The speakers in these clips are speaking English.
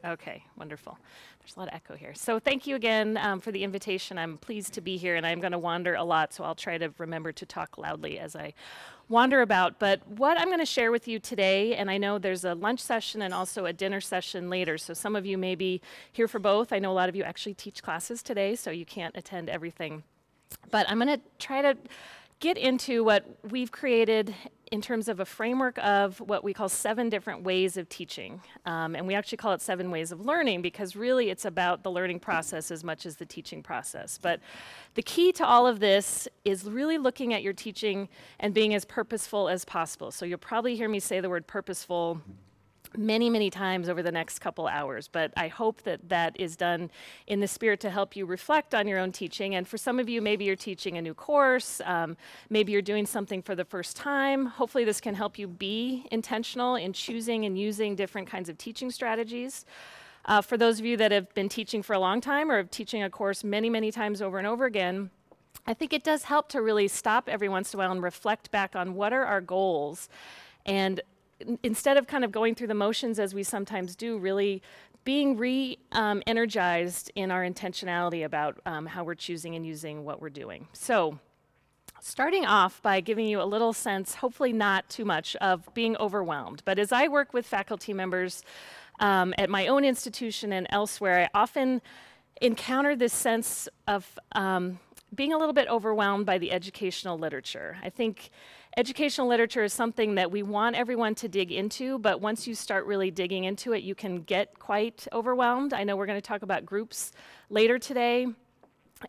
Okay, wonderful. There's a lot of echo here. So thank you again for the invitation. I'm pleased to be here, and I'm going to wander a lot, so I'll try to remember to talk loudly as I wander about. But what I'm going to share with you today, and I know there's a lunch session and also a dinner session later, so some of you may be here for both. I know a lot of you actually teach classes today, so you can't attend everything. But I'm going to try to get into what we've created in terms of a framework of what we call 7 different ways of teaching. And we actually call it 7 ways of learning because really it's about the learning process as much as the teaching process. But the key to all of this is really looking at your teaching and being as purposeful as possible. So you'll probably hear me say the word purposeful many, many times over the next couple hours, but I hope that that is done in the spirit to help you reflect on your own teaching. And for some of you, maybe you're teaching a new course, maybe you're doing something for the first time. Hopefully this can help you be intentional in choosing and using different kinds of teaching strategies. For those of you that have been teaching for a long time or teaching a course many, many times over and over again, I think it does help to really stop every once in a while and reflect back on what are our goals, and instead of kind of going through the motions as we sometimes do, really being re-energized in our intentionality about how we're choosing and using what we're doing. So starting off by giving you a little sense, hopefully not too much, of being overwhelmed. But as I work with faculty members at my own institution and elsewhere, I often encounter this sense of being a little bit overwhelmed by the educational literature. I think educational literature is something that we want everyone to dig into, but once you start really digging into it, you can get quite overwhelmed. I know we're going to talk about groups later today,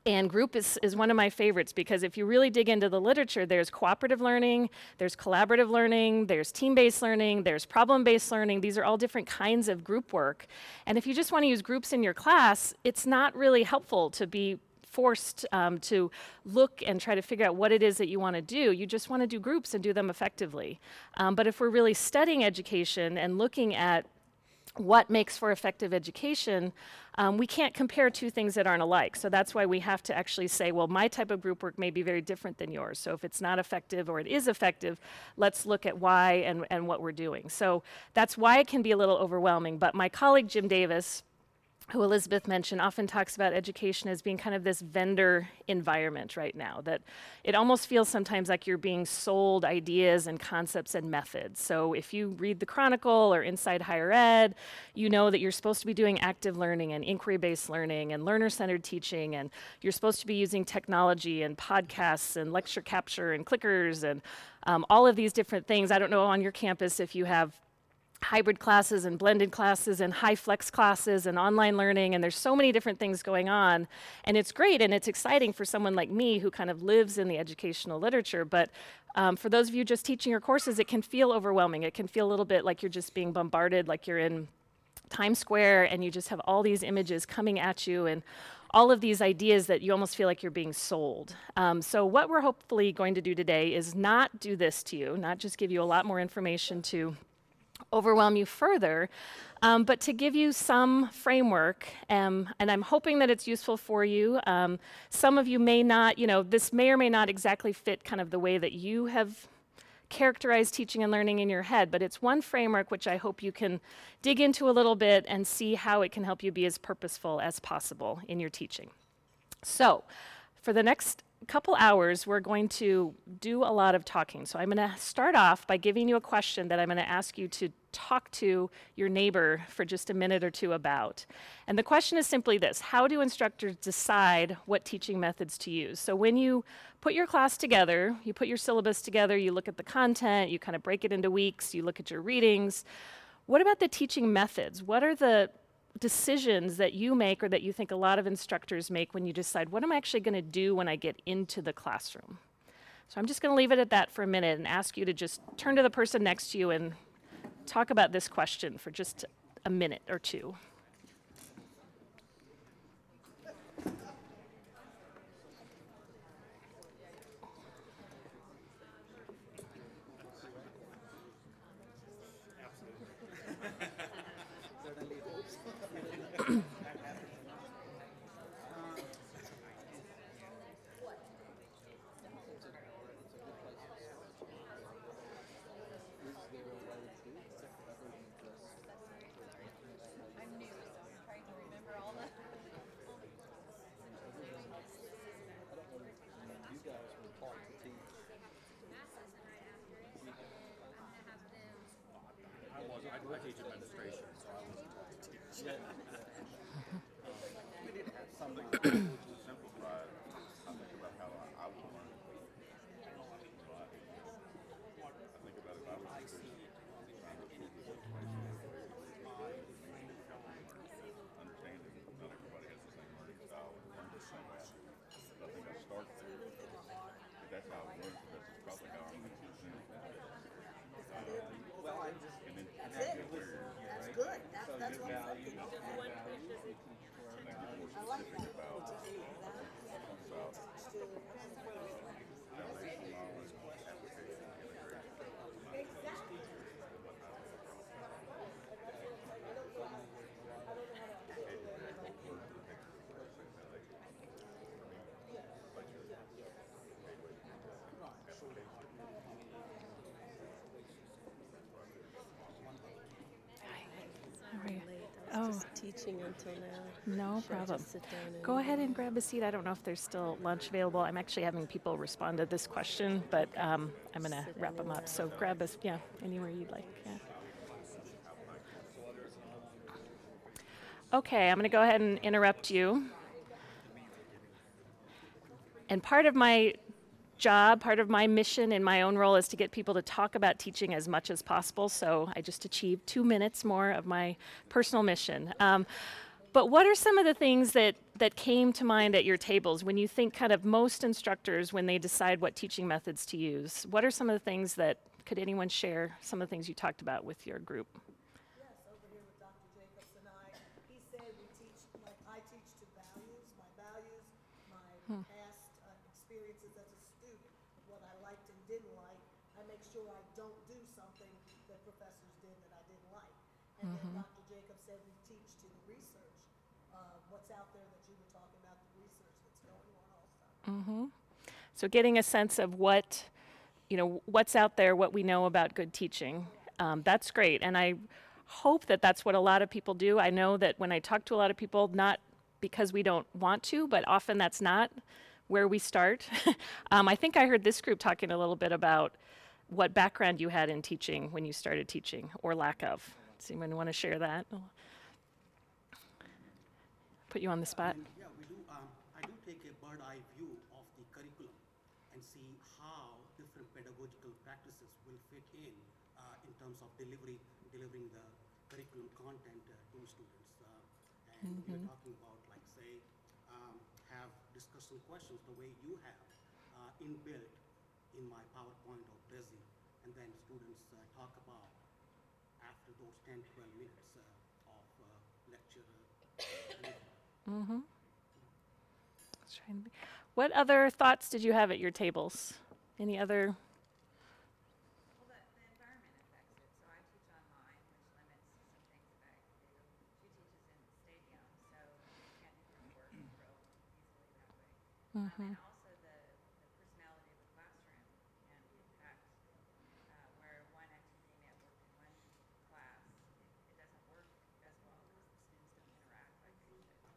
and group is one of my favorites because if you really dig into the literature, there's cooperative learning, there's collaborative learning, there's team-based learning, there's problem-based learning. These are all different kinds of group work. And if you just want to use groups in your class, it's not really helpful to be forced to look and try to figure out what it is that you want to do. You just want to do groups and do them effectively. But if we're really studying education and looking at what makes for effective education, we can't compare 2 things that aren't alike. So that's why we have to actually say, well, my type of group work may be very different than yours. So if it's not effective or it is effective, let's look at why and what we're doing. So that's why it can be a little overwhelming. But my colleague, Jim Davis, who Elizabeth mentioned, often talks about education as being kind of this vendor environment right now, that it almost feels sometimes like you're being sold ideas and concepts and methods. So if you read the Chronicle or Inside Higher Ed, you know that you're supposed to be doing active learning and inquiry-based learning and learner-centered teaching, and you're supposed to be using technology and podcasts and lecture capture and clickers and all of these different things. I don't know on your campus if you have hybrid classes and blended classes and high flex classes and online learning, and there's so many different things going on, and it's great and it's exciting for someone like me who kind of lives in the educational literature. But for those of you just teaching your courses, it can feel overwhelming. It can feel a little bit like you're just being bombarded, like you're in Times Square and you just have all these images coming at you and all of these ideas that you almost feel like you're being sold. So what we're hopefully going to do today is not do this to you, not just give you a lot more information to overwhelm you further, but to give you some framework, and I'm hoping that it's useful for you. Some of you may not, this may or may not exactly fit kind of the way that you have characterized teaching and learning in your head, but it's one framework which I hope you can dig into a little bit and see how it can help you be as purposeful as possible in your teaching. So, for the next couple hours, we're going to do a lot of talking. So I'm going to start off by giving you a question that I'm going to ask you to talk to your neighbor for just a minute or 2 about. And the question is simply this: how do instructors decide what teaching methods to use? So when you put your class together, you put your syllabus together, you look at the content, you kind of break it into weeks, you look at your readings. What about the teaching methods? What are the decisions that you make or that you think a lot of instructors make when you decide, what am I actually going to do when I get into the classroom? So I'm just going to leave it at that for a minute and ask you to just turn to the person next to you and talk about this question for just a minute or 2. I teach administration, so I was taught to teach. We need to have something simplified. I think about how I would learn. I think about if I was a student trying to absorb this information, understanding not everybody has the same learning style or learn the same way I do. But I think I start there. If that's how I learn the best, it's probably how I'm going to teach them. Well, And then that's it. That's good. That's what I'm thinking. more specific about foundational knowledge, application, integration. How are you? I was just teaching until now. No Should I problem. just sit down and Go ahead and grab a seat. I don't know if there's still lunch available. I'm actually having people respond to this question, but I'm going to wrap them up. So grab us, yeah, anywhere you'd like. Yeah. Okay, I'm going to go ahead and interrupt you. And part of my job, part of my mission in my own role is to get people to talk about teaching as much as possible. So I just achieved 2 minutes more of my personal mission. But what are some of the things that came to mind at your tables when you think kind of most instructors, when they decide what teaching methods to use? What are some of the things that, could anyone share some of the things you talked about with your group? Yes, over here with Dr. Jacobs and I, he said we teach, like I teach to values, my past experiences as a student, what I liked and didn't like. I make sure I don't do something that professors did that I didn't like. And then Dr. Jacobs said we teach to the research, what's out there that you were talking about, the research that's going on also. So getting a sense of what, what's out there, what we know about good teaching. That's great. And I hope that that's what a lot of people do. I know that when I talk to a lot of people, not because we don't want to, but often that's not where we start. I think I heard this group talking a little bit about what background you had in teaching when you started teaching, or lack of. Does anyone want to share that? Put you on the spot. Yeah, we do. I do take a bird eye view of the curriculum and see how different pedagogical practices will fit in terms of delivering the curriculum content to students. And we're talking about, like, say, have discussion questions the way you have inbuilt in my PowerPoint or Prezi, and then students talk about after those 10, 12 minutes of lecture. What other thoughts did you have at your tables? Any other? Well, the environment affects it. So I teach online, which limits some things that I can do. She teaches in the stadium, so you can't do your work real easily that way. And also the personality of the classroom can impact where one activity may have worked in one class. It doesn't work as well because the students don't interact like they should.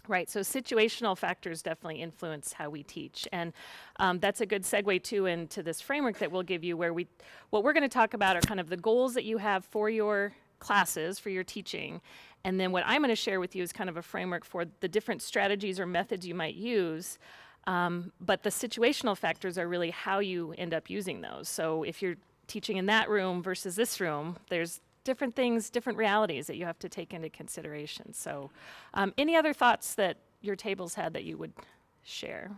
Right, so situational factors definitely influence how we teach. And that's a good segue too into this framework that we'll give you, where what we're going to talk about are kind of the goals that you have for your classes, for your teaching. And then what I'm going to share with you is kind of a framework for the different strategies or methods you might use. But the situational factors are really how you end up using those. So if you're teaching in that room versus this room, there's different things, different realities that you have to take into consideration. So any other thoughts that your tables had that you would share?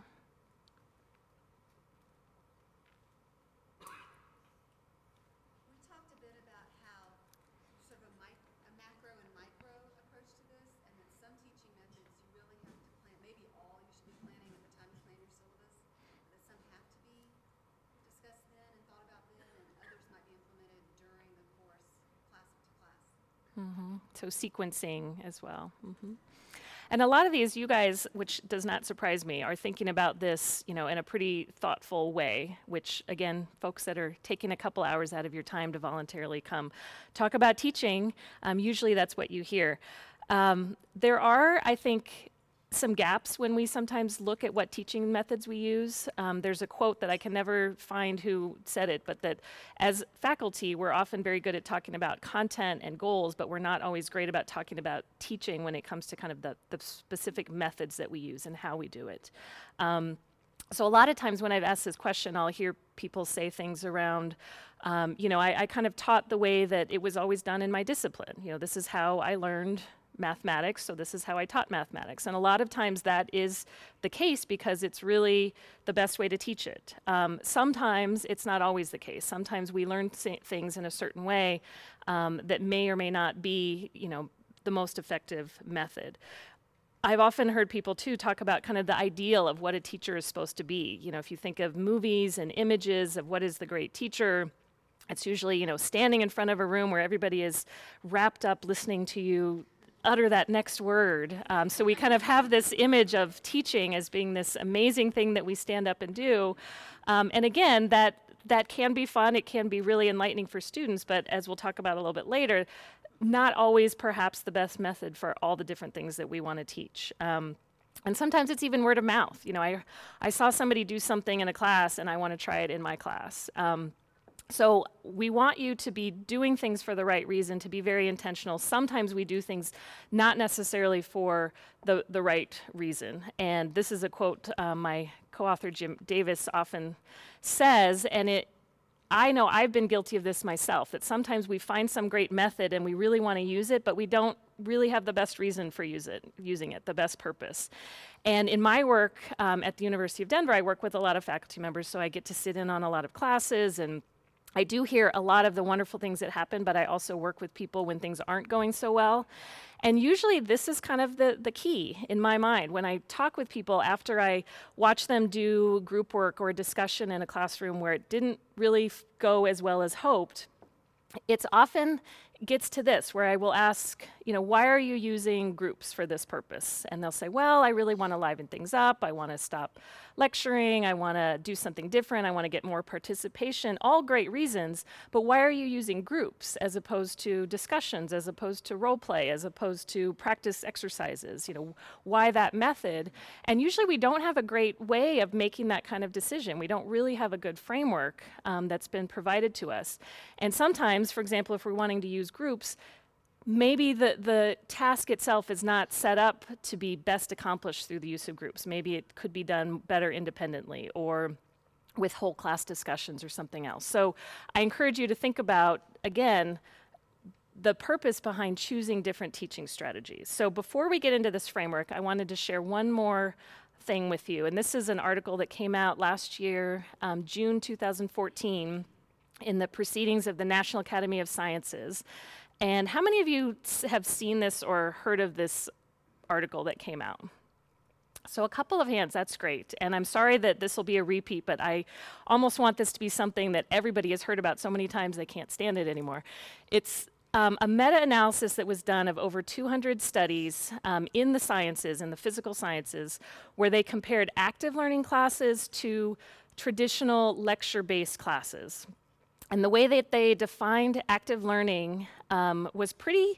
We talked a bit about how sort of a macro and micro approach to this, and that some teaching methods you really have to plan, maybe all you should be planning at the time you plan your syllabus, but that some have to be discussed then and thought about then, and others might be implemented during the course, class to class. So sequencing as well. And a lot of these, you guys, which does not surprise me, are thinking about this, in a pretty thoughtful way, which, again, folks that are taking a couple hours out of your time to voluntarily come talk about teaching, usually that's what you hear. There are, I think, some gaps when we sometimes look at what teaching methods we use. There's a quote that I can never find who said it, but that as faculty, we're often very good at talking about content and goals, but we're not always great about talking about teaching when it comes to kind of the specific methods that we use and how we do it. So a lot of times when I've asked this question, I'll hear people say things around, you know, I kind of taught the way that it was always done in my discipline. You know, this is how I learned mathematics, so this is how I taught mathematics. And a lot of times that is the case because it's really the best way to teach it. Sometimes it's not always the case. Sometimes we learn things in a certain way that may or may not be, you know, the most effective method. I've often heard people too talk about kind of the ideal of what a teacher is supposed to be. You know, if you think of movies and images of what is the great teacher, it's usually, you know, standing in front of a room where everybody is wrapped up listening to you utter that next word. So we kind of have this image of teaching as being this amazing thing that we stand up and do. And again, that can be fun. It can be really enlightening for students, but as we'll talk about a little bit later, not always perhaps the best method for all the different things that we want to teach. And sometimes it's even word of mouth. You know, I saw somebody do something in a class and I want to try it in my class. So we want you to be doing things for the right reason, to be very intentional. Sometimes we do things not necessarily for the right reason. And this is a quote my co-author Jim Davis often says, and I know I've been guilty of this myself, that sometimes we find some great method and we really want to use it, but we don't really have the best reason for using it, the best purpose. And in my work at the University of Denver, I work with a lot of faculty members, so I get to sit in on a lot of classes, and I do hear a lot of the wonderful things that happen, but I also work with people when things aren't going so well. And usually this is kind of the key in my mind. When I talk with people after I watch them do group work or a discussion in a classroom where it didn't really go as well as hoped, it's often gets to this, where I will ask, you know, why are you using groups for this purpose? And they'll say, well, I really want to liven things up. I want to stop lecturing. I want to do something different. I want to get more participation. All great reasons, but why are you using groups as opposed to discussions, as opposed to role play, as opposed to practice exercises? You know, why that method? And usually we don't have a great way of making that kind of decision. We don't really have a good framework that's been provided to us. And sometimes, for example, if we're wanting to use groups, maybe the task itself is not set up to be best accomplished through the use of groups. Maybe it could be done better independently or with whole class discussions or something else. So I encourage you to think about, again, the purpose behind choosing different teaching strategies. So before we get into this framework, I wanted to share one more thing with you. And this is an article that came out last year, June 2014, in the Proceedings of the National Academy of Sciences. And how many of you have seen this or heard of this article that came out? So a couple of hands, that's great. And I'm sorry that this will be a repeat, but I almost want this to be something that everybody has heard about so many times they can't stand it anymore. It's a meta-analysis that was done of over 200 studies in the sciences, in the physical sciences, where they compared active learning classes to traditional lecture-based classes. And the way that they defined active learning was pretty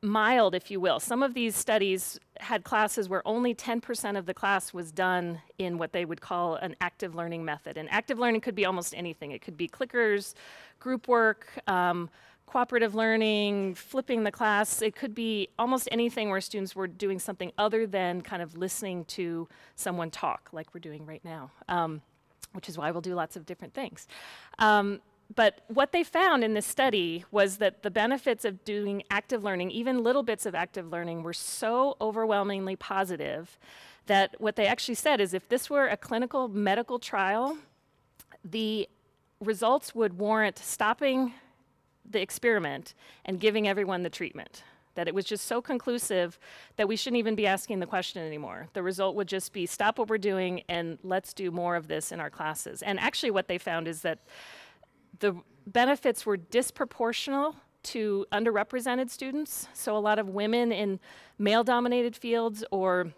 mild, if you will. Some of these studies had classes where only 10% of the class was done in what they would call an active learning method. And active learning could be almost anything. It could be clickers, group work, cooperative learning, flipping the class. It could be almost anything where students were doing something other than kind of listening to someone talk, like we're doing right now, which is why we'll do lots of different things. But what they found in this study was that the benefits of doing active learning, even little bits of active learning, were so overwhelmingly positive that what they actually said is if this were a clinical medical trial, the results would warrant stopping the experiment and giving everyone the treatment. That it was just so conclusive that we shouldn't even be asking the question anymore. The result would just be stop what we're doing and let's do more of this in our classes. And actually what they found is that the benefits were disproportional to underrepresented students. So a lot of women in male-dominated fields or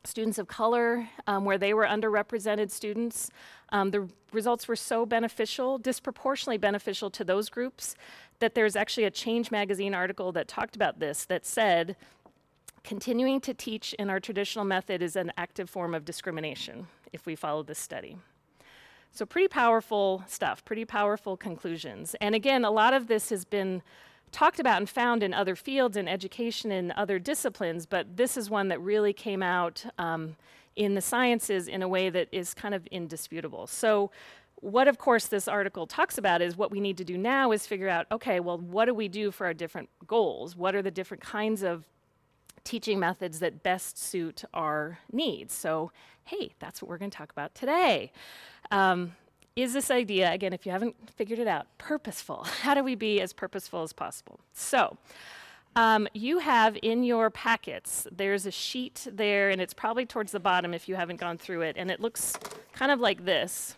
students of color where they were underrepresented students, the results were so beneficial, disproportionately beneficial to those groups, that there's actually a Change magazine article that talked about this, that said, Continuing to teach in our traditional method is an active form of discrimination if we follow this study. So pretty powerful stuff, pretty powerful conclusions. And again, a lot of this has been talked about and found in other fields, in education, and other disciplines, but this is one that really came out in the sciences in a way that is kind of indisputable. So what, of course, this article talks about is what we need to do now is figure out, okay, well, what do we do for our different goals? What are the different kinds of teaching methods that best suit our needs? So, hey, that's what we're going to talk about today. Is this idea, again, if you haven't figured it out, purposeful? How do we be as purposeful as possible? So, you have in your packets, there's a sheet there, and it's probably towards the bottom if you haven't gone through it, and it looks kind of like this,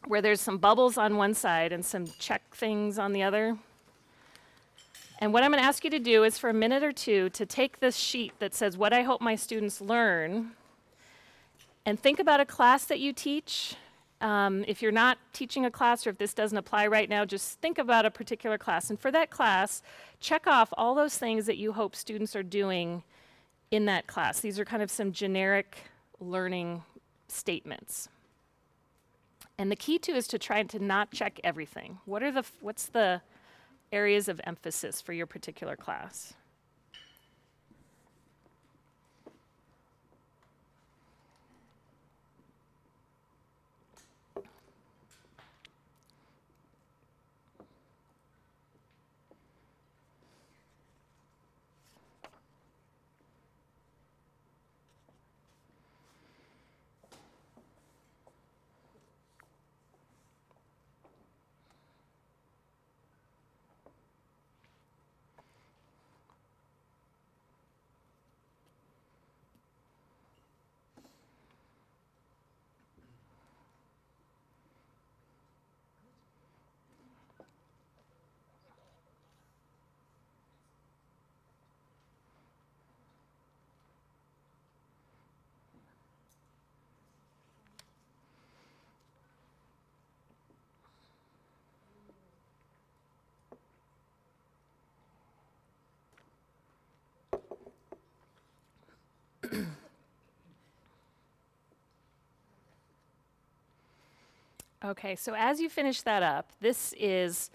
where there's some bubbles on one side and some check things on the other. And what I'm going to ask you to do is for a minute or two to take this sheet that says, what I hope my students learn, and think about a class that you teach. If you're not teaching a class or if this doesn't apply right now, just think about a particular class. And for that class, check off all those things that you hope students are doing in that class. These are kind of some generic learning statements. And the key is to try to not check everything. What's the areas of emphasis for your particular class? Okay, so as you finish that up, this is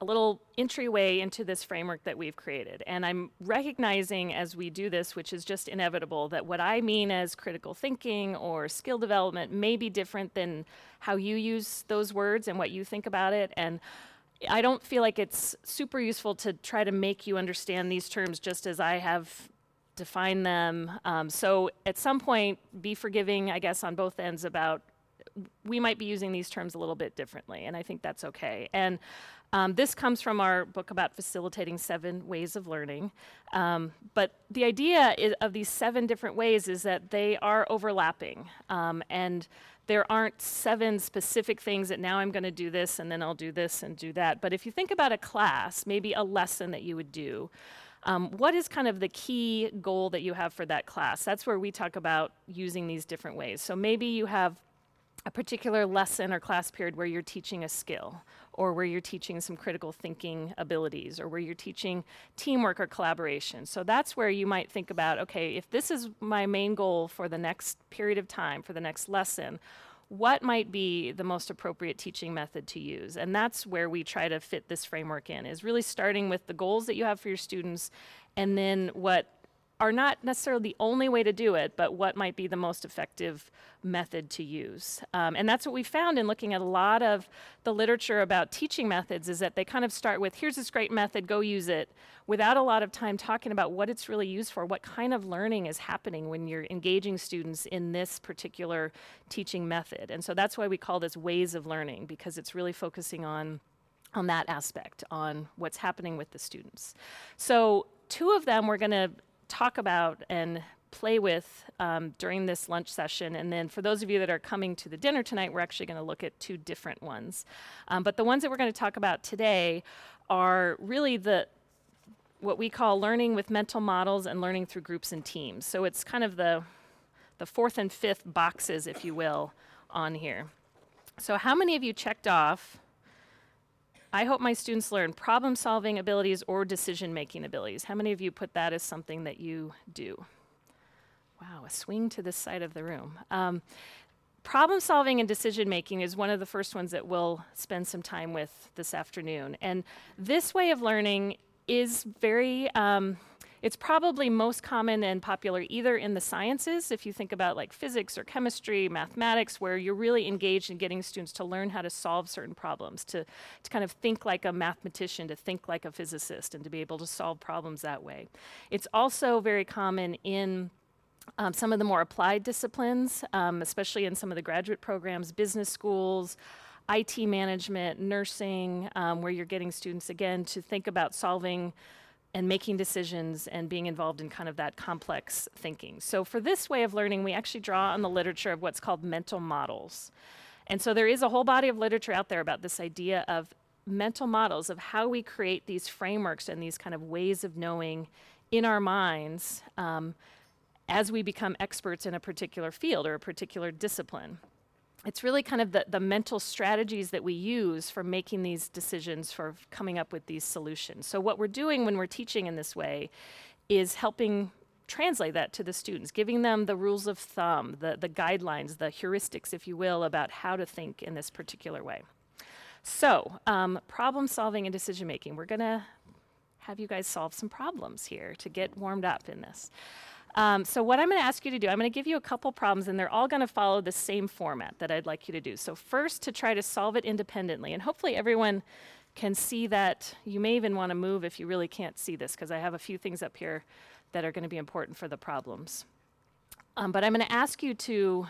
a little entryway into this framework that we've created. And I'm recognizing as we do this, which is just inevitable, that what I mean as critical thinking or skill development may be different than how you use those words and what you think about it. And I don't feel like it's super useful to try to make you understand these terms just as I have defined them. So at some point, be forgiving, I guess, on both ends about we might be using these terms a little bit differently, and I think that's okay. And this comes from our book about facilitating 7 ways of learning. But the idea of these 7 different ways is that they are overlapping. And there aren't 7 specific things that now I'm going to do this, and then I'll do this and do that. But if you think about a class, maybe a lesson that you would do, what is kind of the key goal that you have for that class? That's where we talk about using these different ways. So maybe you have a particular lesson or class period where you're teaching a skill, or where you're teaching some critical thinking abilities, or where you're teaching teamwork or collaboration. So that's where you might think about, okay, if this is my main goal for the next period of time, for the next lesson, what might be the most appropriate teaching method to use? And that's where we try to fit this framework in, is really starting with the goals that you have for your students, and then what are not necessarily the only way to do it, but what might be the most effective method to use. And that's what we found in looking at a lot of the literature about teaching methods, is that they kind of start with, here's this great method, go use it, without a lot of time talking about what it's really used for, what kind of learning is happening when you're engaging students in this particular teaching method. And so that's why we call this ways of learning, because it's really focusing on that aspect, on what's happening with the students. So 2 of them we're going to talk about and play with during this lunch session. And then for those of you that are coming to the dinner tonight, we're actually going to look at 2 different ones. But the ones that we're going to talk about today are really what we call learning with mental models and learning through groups and teams. So it's kind of the 4th and 5th boxes, if you will, on here. So how many of you checked off I hope my students learn problem-solving abilities or decision-making abilities. How many of you put that as something that you do? Wow, a swing to this side of the room. Problem solving and decision making is one of the first ones that we'll spend some time with this afternoon. And this way of learning is very, it's probably most common and popular either in the sciences, if you think about like physics or chemistry, mathematics, where you're really engaged in getting students to learn how to solve certain problems, to kind of think like a mathematician, to think like a physicist, and to be able to solve problems that way. It's also very common in some of the more applied disciplines, especially in some of the graduate programs, business schools, IT management, nursing, where you're getting students, again, to think about solving and making decisions and being involved in kind of that complex thinking. So for this way of learning, we actually draw on the literature of what's called mental models. And so there is a whole body of literature out there about this idea of mental models, of how we create these frameworks and these kind of ways of knowing in our minds as we become experts in a particular field or a particular discipline. It's really kind of the mental strategies that we use for making these decisions, for coming up with these solutions. So what we're doing when we're teaching in this way is helping translate that to the students, giving them the rules of thumb, the guidelines, the heuristics, if you will, about how to think in this particular way. So problem solving and decision making. We're going to have you guys solve some problems here to get warmed up in this. So what I'm going to ask you to do, I'm going to give you a couple problems, and they're all going to follow the same format that I'd like you to do. So first, to try to solve it independently, and hopefully everyone can see that. You may even want to move if you really can't see this, because I have a few things up here that are going to be important for the problems. But I'm going to ask you to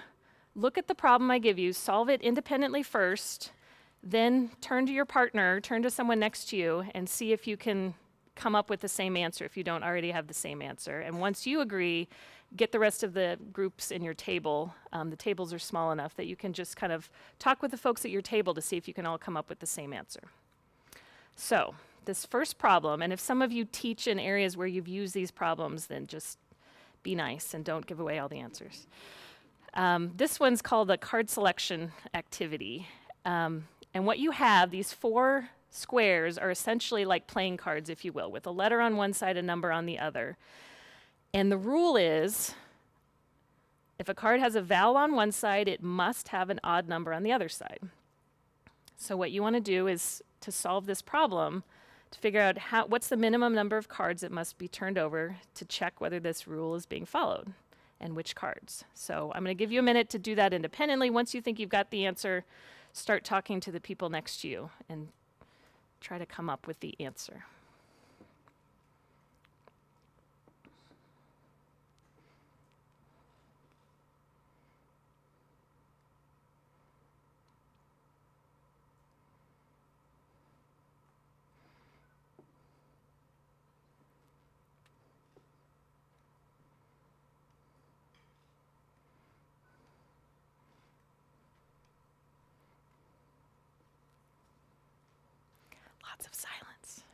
look at the problem I give you, solve it independently first, then turn to your partner, turn to someone next to you, and see if you can come up with the same answer if you don't already have the same answer. And once you agree, get the rest of the groups in your table. The tables are small enough that you can just kind of talk with the folks at your table to see if you can all come up with the same answer. So this first problem, and if some of you teach in areas where you've used these problems, then just be nice and don't give away all the answers. This one's called the card selection activity. And what you have, these 4 squares are essentially like playing cards, if you will, with a letter on one side, a number on the other. And the rule is, if a card has a vowel on one side, it must have an odd number on the other side. So what you want to do is, to solve this problem, to figure out what's the minimum number of cards that must be turned over to check whether this rule is being followed, and which cards. So I'm going to give you a minute to do that independently. Once you think you've got the answer, start talking to the people next to you and try to come up with the answer. Lots of silence.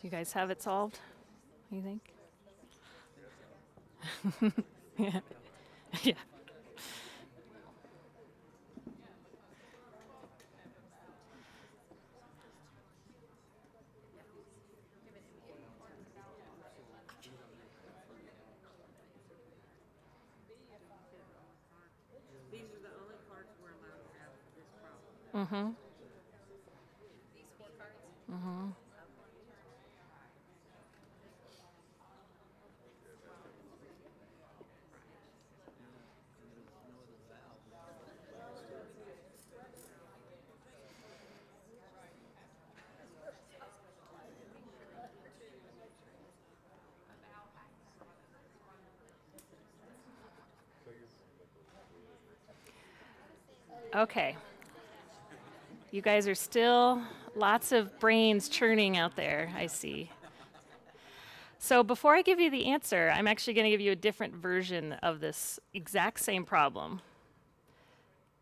You guys have it solved? You think? Yeah. Yeah. These are the only cards we're allowed to have for this problem. Mm-hmm. Mm-hmm. Okay. You guys are still lots of brains churning out there, I see. So before I give you the answer, I'm actually going to give you a different version of this exact same problem.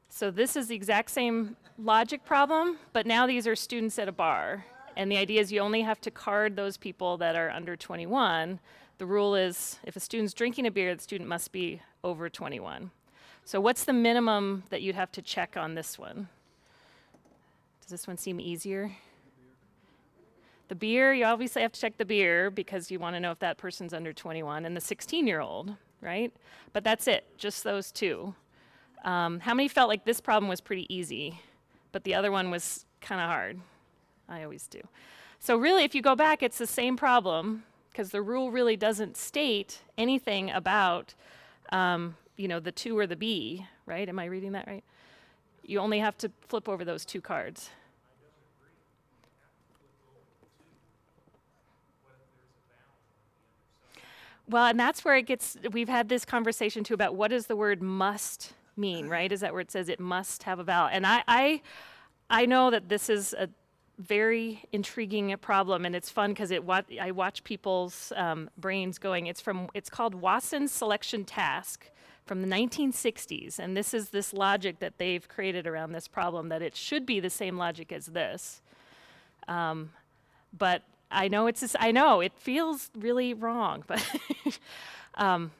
So this is the exact same logic problem, but now these are students at a bar. And the idea is you only have to card those people that are under 21. The rule is if a student's drinking a beer, the student must be over 21. So what's the minimum that you'd have to check on this one? Does this one seem easier? The beer, you obviously have to check the beer because you want to know if that person's under 21, and the 16-year-old, right? But that's it, just those two. How many felt like this problem was pretty easy, but the other one was kind of hard? I always do. So really, if you go back, it's the same problem because the rule really doesn't state anything about the 2 or the B, right? Am I reading that right? You only have to flip over those 2 cards. Well, and that's where it gets, we've had this conversation too about what does the word must mean, right? Is that where it says it must have a vowel? And I know that this is a very intriguing problem, and it's fun because I watch people's brains going. It's called Watson's selection task from the 1960s, and this is this logic that they've created around this problem, that it should be the same logic as this. But I know it feels really wrong, but I'm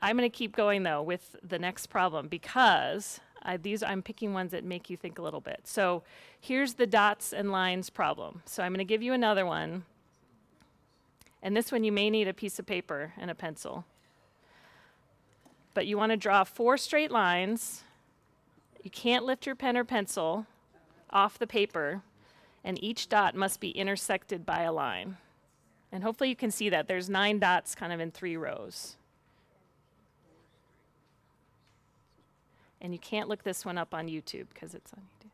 going to keep going though with the next problem because I'm picking ones that make you think a little bit. So here's the dots and lines problem. So I'm going to give you another one, and this one you may need a piece of paper and a pencil. But you want to draw 4 straight lines. You can't lift your pen or pencil off the paper, and each dot must be intersected by a line. And hopefully you can see that. There's 9 dots kind of in 3 rows. And you can't look this one up on YouTube because it's on YouTube.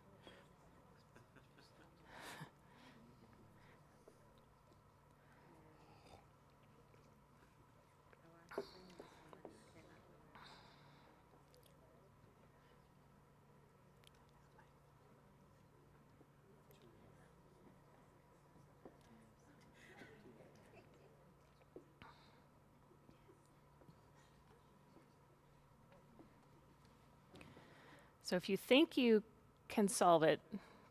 So if you think you can solve it,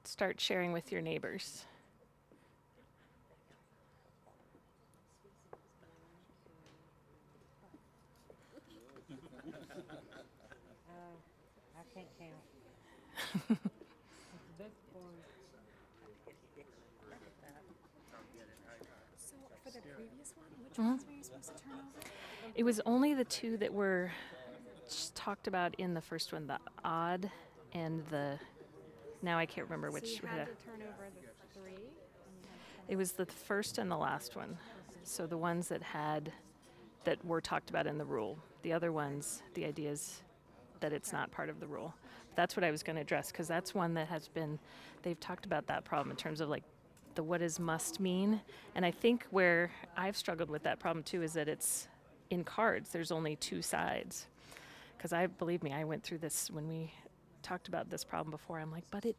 start sharing with your neighbors. I can't count. So for the previous one, which ones were you supposed to turn over? It was only the 2 that were talked about in the first one, the odd and the, now I can't remember which. So you had to turn over the 3? It was the first and the last one. So the ones that were talked about in the rule. The other ones, the idea is that it's not part of the rule. That's what I was going to address because that's one that has been, they've talked about that problem in terms of like the what does must mean. And I think where I've struggled with that problem too is that it's in cards, there's only 2 sides. Because believe me, I went through this when we talked about this problem before. I'm like, but it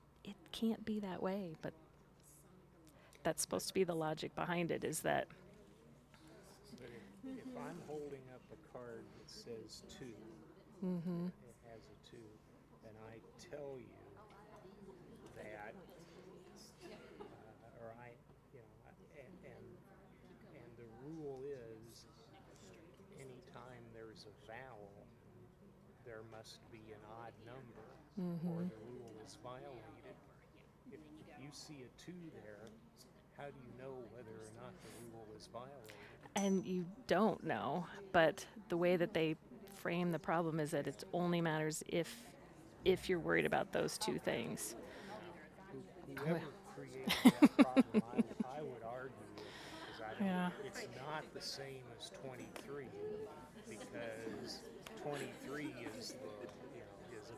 can't be that way. But that's supposed to be the logic behind it, is that. But if I'm holding up a card that says 2, Mm-hmm. it has a 2, and I tell you that, and is a vowel, there must be an odd number or the rule is violated. If you see a 2 there, how do you know whether or not the rule is violated? And you don't know, but the way that they frame the problem is that it only matters if you're worried about those 2 things. Whoever created that problem, I would argue because it's not the same as 23, because 23 is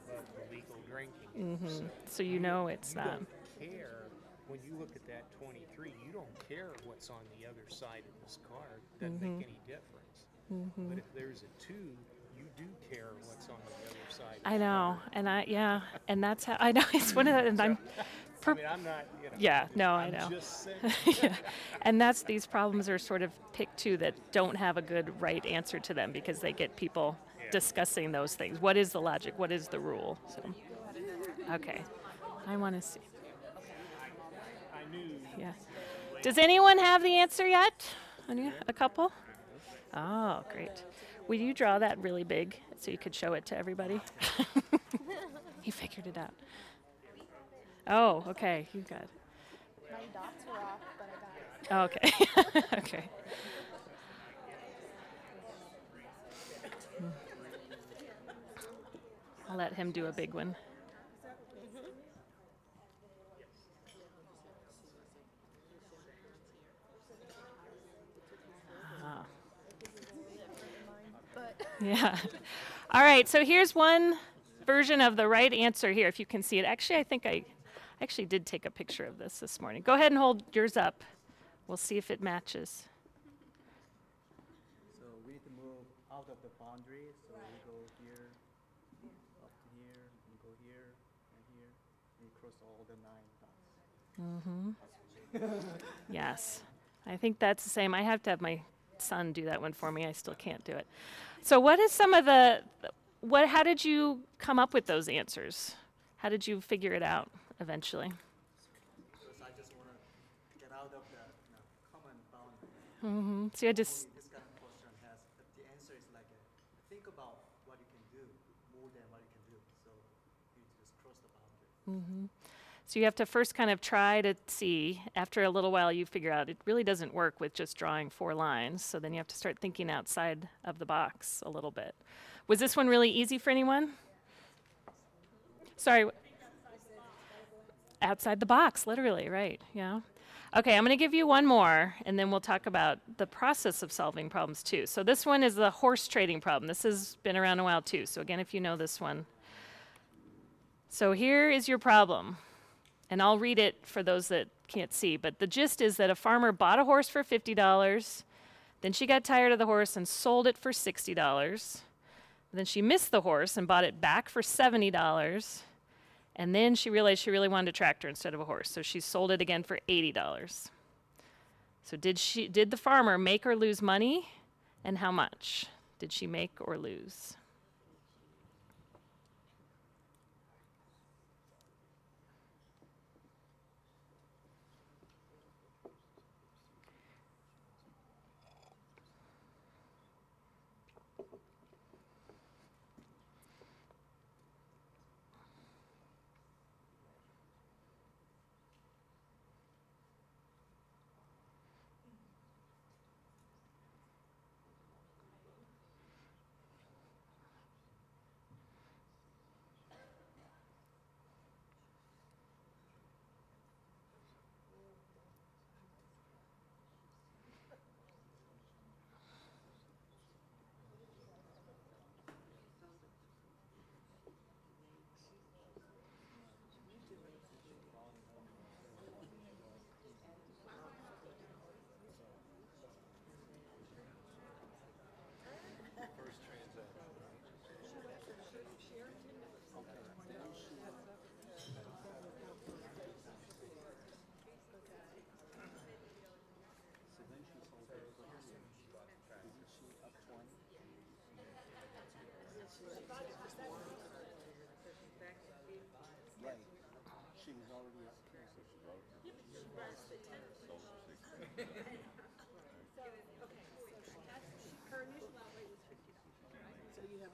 above the legal drinking. So you know it's not. Don't care when you look at that 23. You don't care what's on the other side of this card. Doesn't make any difference. But if there's a 2, you do care what's on the other side. I know, and that's how I know it's one of the. And I'm not. Yeah, no, I know. Just saying. Yeah. And these problems are sort of picked too that don't have a good right answer to them because they get people discussing those things. What is the logic? What is the rule? So, okay, I want to see. I knew. Yeah. Does anyone have the answer yet? A couple? Oh, great. Will you draw that really big so you could show it to everybody? He figured it out. Oh, okay, you got it. My dots were off, but I got it. Oh, okay. Okay. I'll let him do a big one. Yeah. All right, so here's one version of the right answer here, if you can see it. Actually, I think I actually did take a picture of this morning. Go ahead and hold yours up. We'll see if it matches. So we need to move out of the boundary. So we go here, up to here, and go here, and cross all the 9 dots. Yes, I think that's the same. I have to have my son do that one for me. I still can't do it. So what is some of how did you come up with those answers? How did you figure it out eventually? Because I just want to get out of the common boundary. So you had to This kind of question has, the answer is like, think about what you can do more than what you can do. So you just cross the boundary. So you have to first kind of try to see. After a little while, you figure out it really doesn't work with just drawing 4 lines. So then you have to start thinking outside of the box a little bit. Was this one really easy for anyone? Sorry. Outside the box, literally, right? Yeah. Okay, I'm going to give you one more, and then we'll talk about the process of solving problems too. So this one is the horse trading problem. This has been around a while too. So again, if you know this one. So here is your problem. And I'll read it for those that can't see, but the gist is that a farmer bought a horse for $50, then she got tired of the horse and sold it for $60. Then she missed the horse and bought it back for $70, and then she realized she really wanted a tractor instead of a horse, so she sold it again for $80. So did the farmer make or lose money, and how much did she make or lose?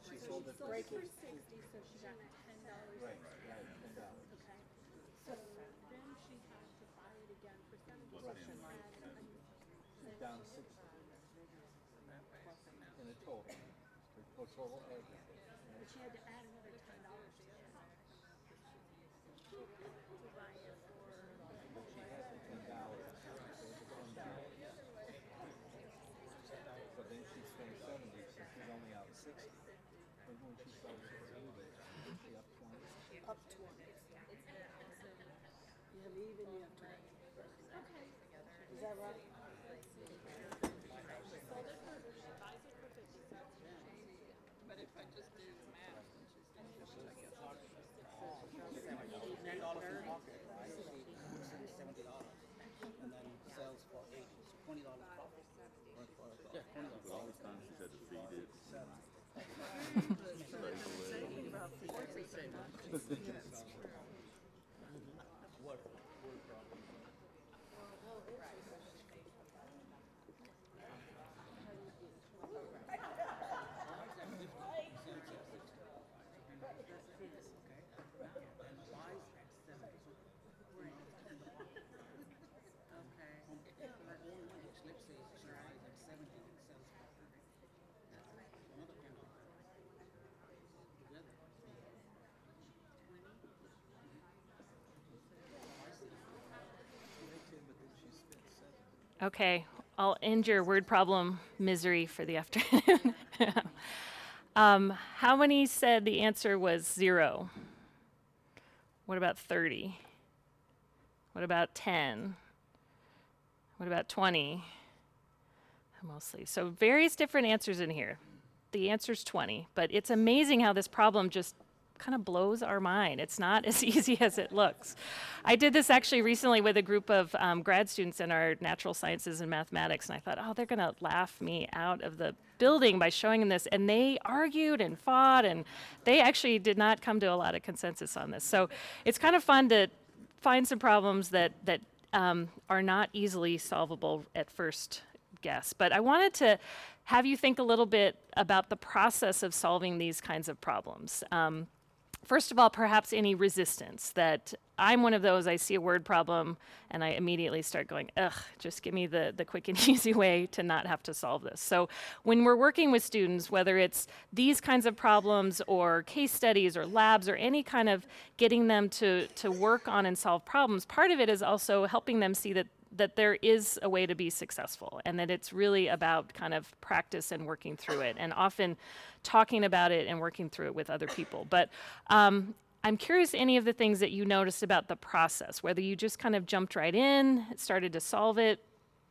She sold it for For 60, so she got $10. right, $10. Okay. So then she had to buy it again for 70. So she had Down 60 in a total. For total egg. but she had to add another $10 to it. To buy it for. But she had the $10. So the $10. But then she spent 70, so she's only out 60. But when she started to do it, she up 20. Up 20. You have even, you have 20. Okay. Is that right? $10 in pocket, right? $70, and then sells for 80, so $20 profit. Yeah, $20. But all the time she said to feed it. Okay, I'll end your word problem misery for the afternoon. How many said the answer was 0? What about 30? What about 10? What about 20? Mostly. So various different answers in here. The answer's 20, but it's amazing how this problem just kind of blows our mind. It's not as easy as it looks. I did this actually recently with a group of grad students in our natural sciences and mathematics, and I thought, oh, they're going to laugh me out of the building by showing them this. And they argued and fought, and they actually did not come to a lot of consensus on this. So it's kind of fun to find some problems that are not easily solvable at first guess. But I wanted to have you think a little bit about the process of solving these kinds of problems. First of all, perhaps any resistance. That I'm one of those, I see a word problem and I immediately start going, ugh, just give me the quick and easy way to not have to solve this. So when we're working with students, whether it's these kinds of problems or case studies or labs or any kind of getting them to work on and solve problems, part of it is also helping them see that there is a way to be successful and that it's really about kind of practice and working through it and often talking about it and working through it with other people. But I'm curious any of the things that you noticed about the process, whether you just kind of jumped right in, started to solve it,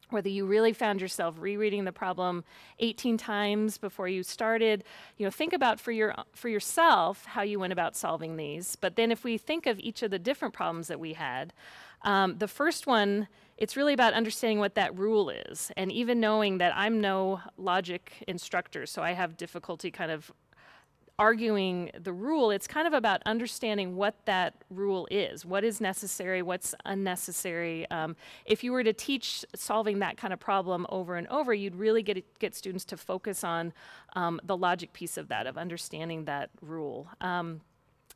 whether you really found yourself rereading the problem 18 times before you started. You know, think about for yourself how you went about solving these. But then if we think of each of the different problems that we had, the first one, it's really about understanding what that rule is, and even knowing that I'm no logic instructor, so I have difficulty kind of arguing the rule. It's kind of about understanding what that rule is, what is necessary, what's unnecessary. If you were to teach solving that kind of problem over and over, you'd really get students to focus on the logic piece of that, of understanding that rule.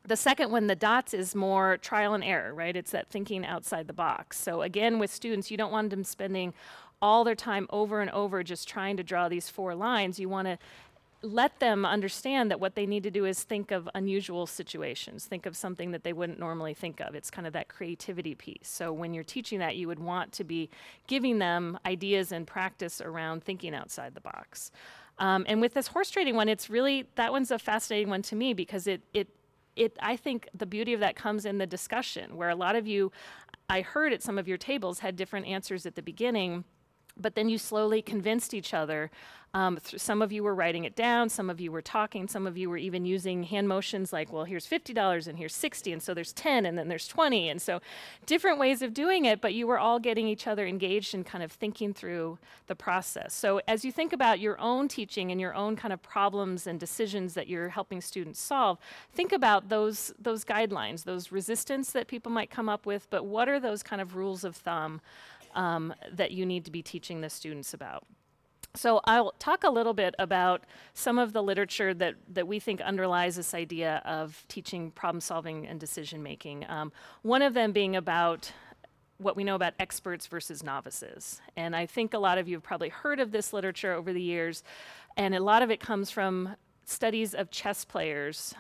The second one, the dots, is more trial and error, right? It's that thinking outside the box. So again, with students, you don't want them spending all their time over and over just trying to draw these 4 lines. You want to let them understand that what they need to do is think of unusual situations, think of something that they wouldn't normally think of. It's kind of that creativity piece. So when you're teaching that, you would want to be giving them ideas and practice around thinking outside the box. And with this horse trading one, it's really, that one's a fascinating one to me because I think the beauty of that comes in the discussion, where a lot of you, I heard at some of your tables, had different answers at the beginning, but then you slowly convinced each other. Some of you were writing it down, some of you were talking, some of you were even using hand motions like, well, here's $50 and here's 60, and so there's 10 and then there's 20, and so different ways of doing it, but you were all getting each other engaged and kind of thinking through the process. So as you think about your own teaching and your own kind of problems and decisions that you're helping students solve, think about those guidelines, those resistance that people might come up with, but what are those kind of rules of thumb that you need to be teaching the students about? So I'll talk a little bit about some of the literature that we think underlies this idea of teaching problem solving and decision making. One of them being about what we know about experts versus novices. And I think a lot of you have probably heard of this literature over the years, and a lot of it comes from studies of chess players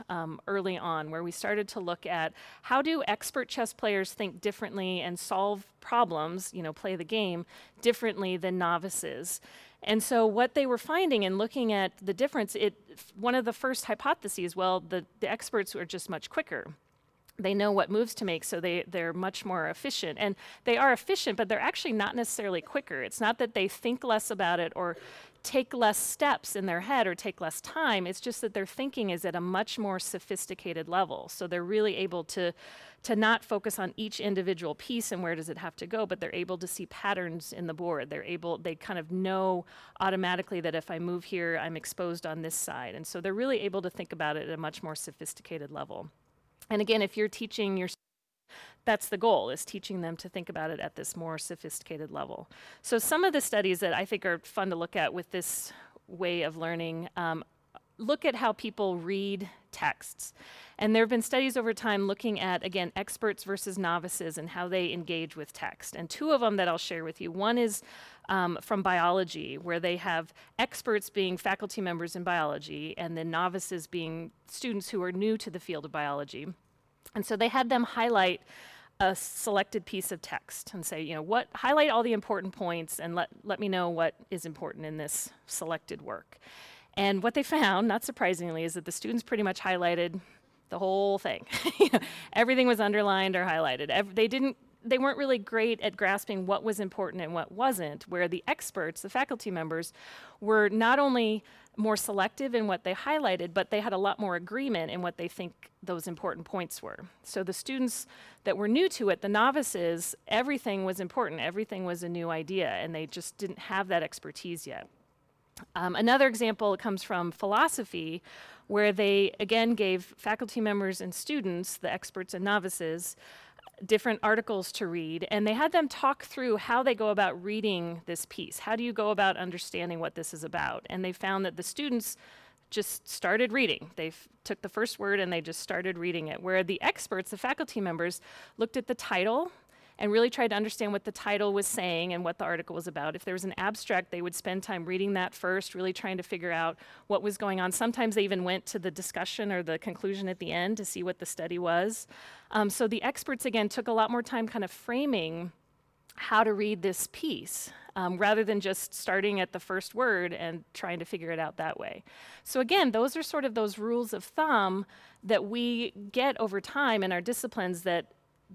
early on, where we started to look at how do expert chess players think differently and solve problems, play the game, differently than novices. And so what they were finding in looking at the difference, one of the first hypotheses, well, the experts were just much quicker. They know what moves to make, so they're much more efficient. And they are efficient, but they're actually not necessarily quicker. It's not that they think less about it or take less steps in their head or take less time. It's just that their thinking is at a much more sophisticated level. So they're really able to not focus on each individual piece and where does it have to go, but they're able to see patterns in the board. They kind of know automatically that if I move here, I'm exposed on this side. And so they're really able to think about it at a much more sophisticated level. And again, if you're teaching your, that's the goal, is teaching them to think about it at this more sophisticated level. So some of the studies that I think are fun to look at with this way of learning, look at how people read texts. And there have been studies over time looking at, again, experts versus novices and how they engage with text. And two of them that I'll share with you. One is from biology, where they have experts being faculty members in biology and then novices being students who are new to the field of biology. And so they had them highlight a selected piece of text and say, highlight all the important points and let me know what is important in this selected work. And what they found, not surprisingly, is that the students pretty much highlighted the whole thing. Everything was underlined or highlighted. They weren't really great at grasping what was important and what wasn't, where the experts, the faculty members, were not only more selective in what they highlighted, but they had a lot more agreement in what they think those important points were. So the students that were new to it, the novices, everything was important, everything was a new idea, and they just didn't have that expertise yet. Another example comes from philosophy, where they again gave faculty members and students, the experts and novices, different articles to read, and they had them talk through how they go about reading this piece. How do you go about understanding what this is about? And they found that the students just started reading. They took the first word and they just started reading it, where the experts, the faculty members, looked at the title and really tried to understand what the title was saying and what the article was about. If there was an abstract, they would spend time reading that first, really trying to figure out what was going on. Sometimes they even went to the discussion or the conclusion at the end to see what the study was. So the experts, again, took a lot more time kind of framing how to read this piece, rather than just starting at the first word and trying to figure it out that way. So again, those are sort of those rules of thumb that we get over time in our disciplines that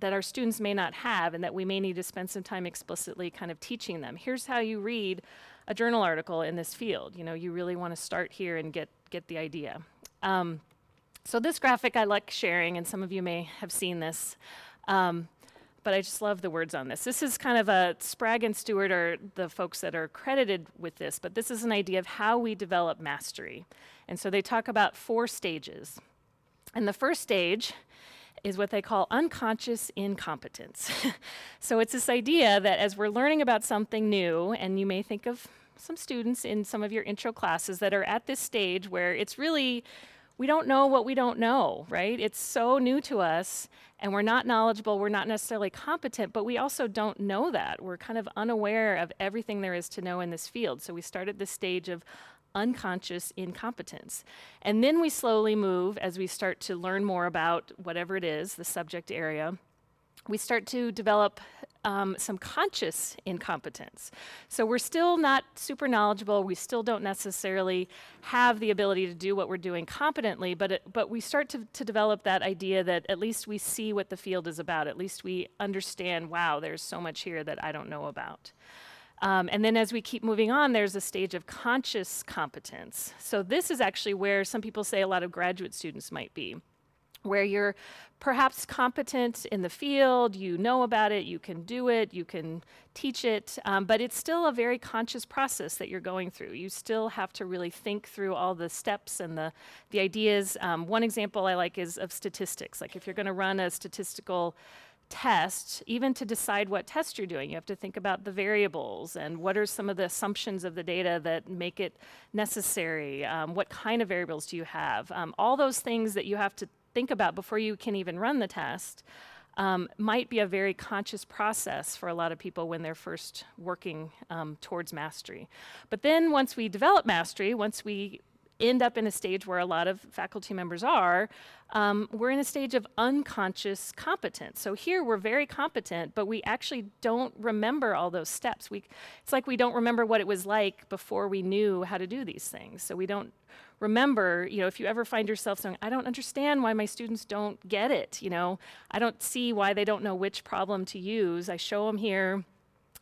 our students may not have and that we may need to spend some time explicitly kind of teaching them. Here's how you read a journal article in this field. You really want to start here and get the idea. So this graphic I like sharing, and some of you may have seen this, but I just love the words on this. This is kind of Sprague and Stewart are the folks that are credited with this, but this is an idea of how we develop mastery. And so they talk about 4 stages. And the first stage is what they call unconscious incompetence. So it's this idea that as we're learning about something new, and you may think of some students in some of your intro classes that are at this stage where it's really, we don't know what we don't know, right? It's so new to us, and we're not knowledgeable, we're not necessarily competent, but we also don't know that. We're kind of unaware of everything there is to know in this field. So we start at this stage of unconscious incompetence. And then we slowly move, as we start to learn more about whatever it is, the subject area, we start to develop some conscious incompetence. So we're still not super knowledgeable, we still don't necessarily have the ability to do what we're doing competently, but we start to develop that idea that at least we see what the field is about, at least we understand, wow, there's so much here that I don't know about. And then as we keep moving on, there's a stage of conscious competence. So this is actually where some people say a lot of graduate students might be, where you're perhaps competent in the field, you know about it, you can do it, you can teach it, but it's still a very conscious process that you're going through. You still have to really think through all the steps and the ideas. One example I like is of statistics. Like if you're going to run a statistical test, even to decide what test you're doing, you have to think about the variables and what are some of the assumptions of the data that make it necessary. What kind of variables do you have? All those things that you have to think about before you can even run the test might be a very conscious process for a lot of people when they're first working towards mastery. But then once we develop mastery, once we end up in a stage where a lot of faculty members are, we're in a stage of unconscious competence. So here we're very competent, but we actually don't remember all those steps. It's like we don't remember what it was like before we knew how to do these things. So we don't remember, if you ever find yourself saying, I don't understand why my students don't get it, I don't see why they don't know which problem to use. I show them here,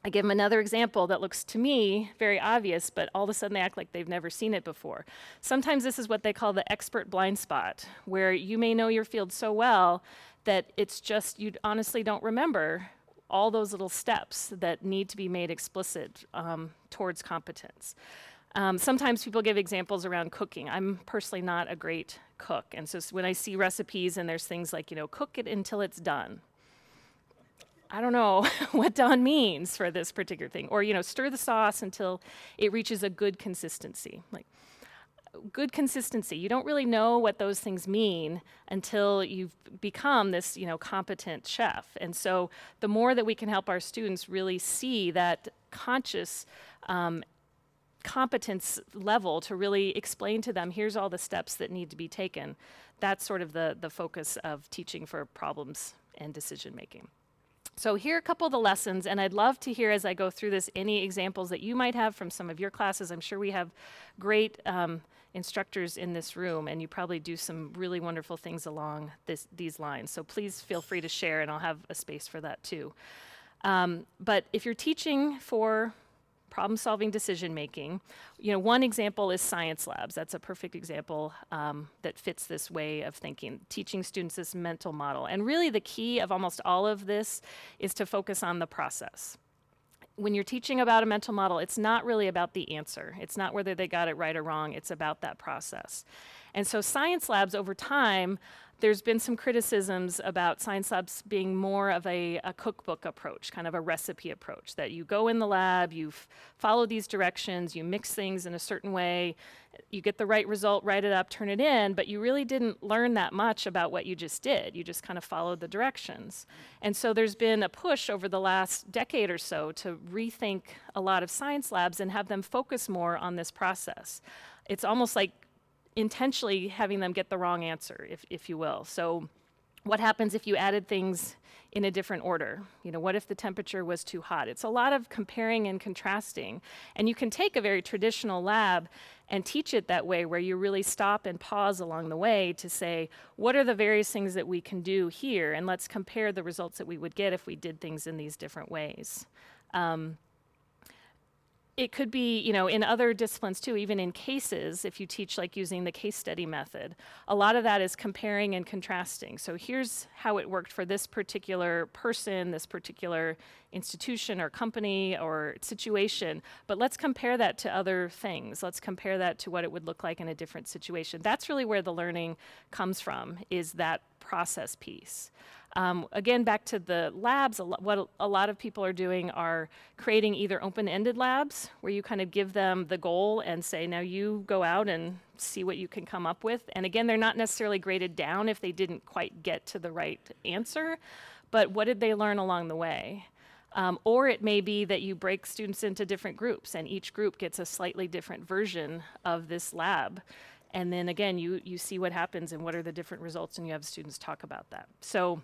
I give them another example that looks to me very obvious, but all of a sudden they act like they've never seen it before. Sometimes this is what they call the expert blind spot, where you may know your field so well that it's just you honestly don't remember all those little steps that need to be made explicit towards competence. Sometimes people give examples around cooking. I'm personally not a great cook, and so when I see recipes and there's things like, cook it until it's done. I don't know what done means for this particular thing. Or, stir the sauce until it reaches a good consistency. Like, good consistency. You don't really know what those things mean until you've become this, competent chef. And so the more that we can help our students really see that conscious competence level to really explain to them, here's all the steps that need to be taken, that's sort of the focus of teaching for problems and decision making. So here are a couple of the lessons, and I'd love to hear as I go through this any examples that you might have from some of your classes. I'm sure we have great instructors in this room, and you probably do some really wonderful things along these lines. So please feel free to share, and I'll have a space for that too. But if you're teaching for problem-solving decision-making, one example is science labs. That's a perfect example that fits this way of thinking, teaching students this mental model. And really the key of almost all of this is to focus on the process. When you're teaching about a mental model, it's not really about the answer. It's not whether they got it right or wrong. It's about that process. And so science labs over time, there's been some criticisms about science labs being more of a cookbook approach, kind of a recipe approach, that you go in the lab, you follow these directions, you mix things in a certain way, you get the right result, write it up, turn it in, but you really didn't learn that much about what you just did. You just kind of followed the directions. And so there's been a push over the last decade or so to rethink a lot of science labs and have them focus more on this process. It's almost like intentionally having them get the wrong answer, if you will. So what happens if you added things in a different order? What if the temperature was too hot? It's a lot of comparing and contrasting. And you can take a very traditional lab and teach it that way, where you really stop and pause along the way to say, what are the various things that we can do here? And let's compare the results that we would get if we did things in these different ways. It could be, in other disciplines too, even in cases, if you teach like using the case study method, a lot of that is comparing and contrasting. So here's how it worked for this particular person, this particular institution or company or situation, but let's compare that to other things. Let's compare that to what it would look like in a different situation. That's really where the learning comes from, is that process piece. Again, back to the labs, what a lot of people are doing are creating either open-ended labs, where you kind of give them the goal and say, now you go out and see what you can come up with. And again, they're not necessarily graded down if they didn't quite get to the right answer, but what did they learn along the way? Or it may be that you break students into different groups, and each group gets a slightly different version of this lab. And then again, you see what happens and what are the different results, and you have students talk about that. So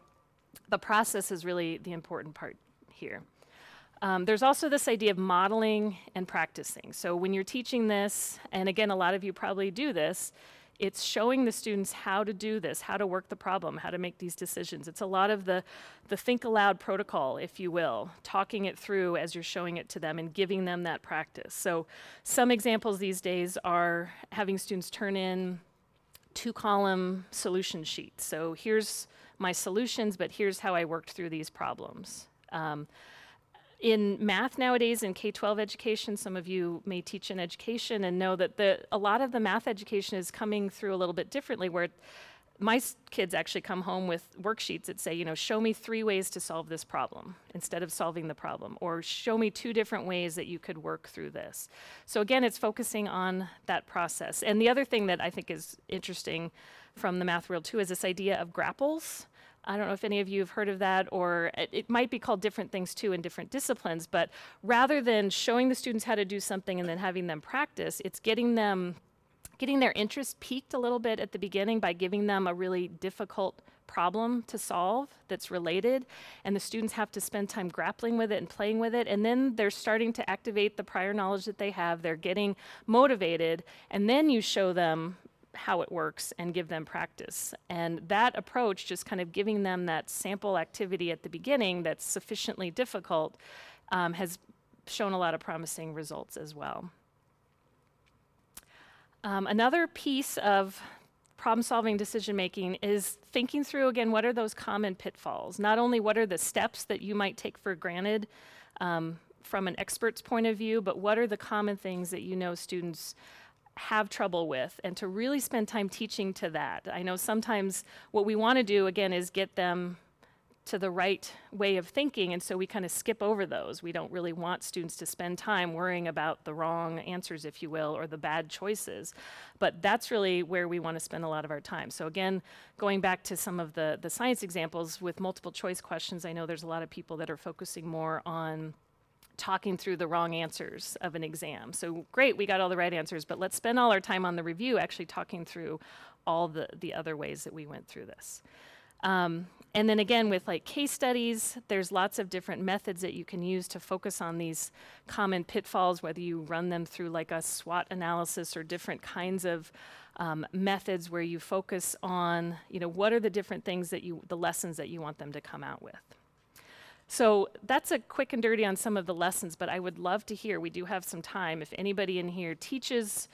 the process is really the important part here. There's also this idea of modeling and practicing. So when you're teaching this, and again, a lot of you probably do this, it's showing the students how to do this, how to work the problem, how to make these decisions. It's a lot of the think aloud protocol, if you will, talking it through as you're showing it to them and giving them that practice. So some examples these days are having students turn in 2-column solution sheets. So here's my solutions, but here's how I worked through these problems. In math nowadays, in K-12 education, some of you may teach in education and know that a lot of the math education is coming through a little bit differently, where kids actually come home with worksheets that say, show me 3 ways to solve this problem instead of solving the problem, or show me 2 different ways that you could work through this. So again, it's focusing on that process. And the other thing that I think is interesting from the math world too is this idea of grapples. I don't know if any of you have heard of that, or it might be called different things too in different disciplines, but rather than showing the students how to do something and then having them practice, it's getting their interest piqued a little bit at the beginning by giving them a really difficult problem to solve that's related, and the students have to spend time grappling with it and playing with it, and then they're starting to activate the prior knowledge that they have, they're getting motivated, and then you show them how it works and give them practice. And that approach, just kind of giving them that sample activity at the beginning that's sufficiently difficult, has shown a lot of promising results as well. Another piece of problem-solving decision-making is thinking through, again, what are those common pitfalls? Not only what are the steps that you might take for granted from an expert's point of view, but what are the common things that students have trouble with, and to really spend time teaching to that. I know sometimes what we want to do, again, is get them to the right way of thinking, and so we kind of skip over those. We don't really want students to spend time worrying about the wrong answers, if you will, or the bad choices. But that's really where we want to spend a lot of our time. So again, going back to some of the science examples with multiple choice questions, I know there's a lot of people that are focusing more on talking through the wrong answers of an exam. So great, we got all the right answers, but let's spend all our time on the review actually talking through all the other ways that we went through this. And then again, with like case studies, there's lots of different methods that you can use to focus on these common pitfalls, whether you run them through like a SWOT analysis or different kinds of methods where you focus on, what are the different things the lessons that you want them to come out with. So that's a quick and dirty on some of the lessons, but I would love to hear, we do have some time, if anybody in here teaches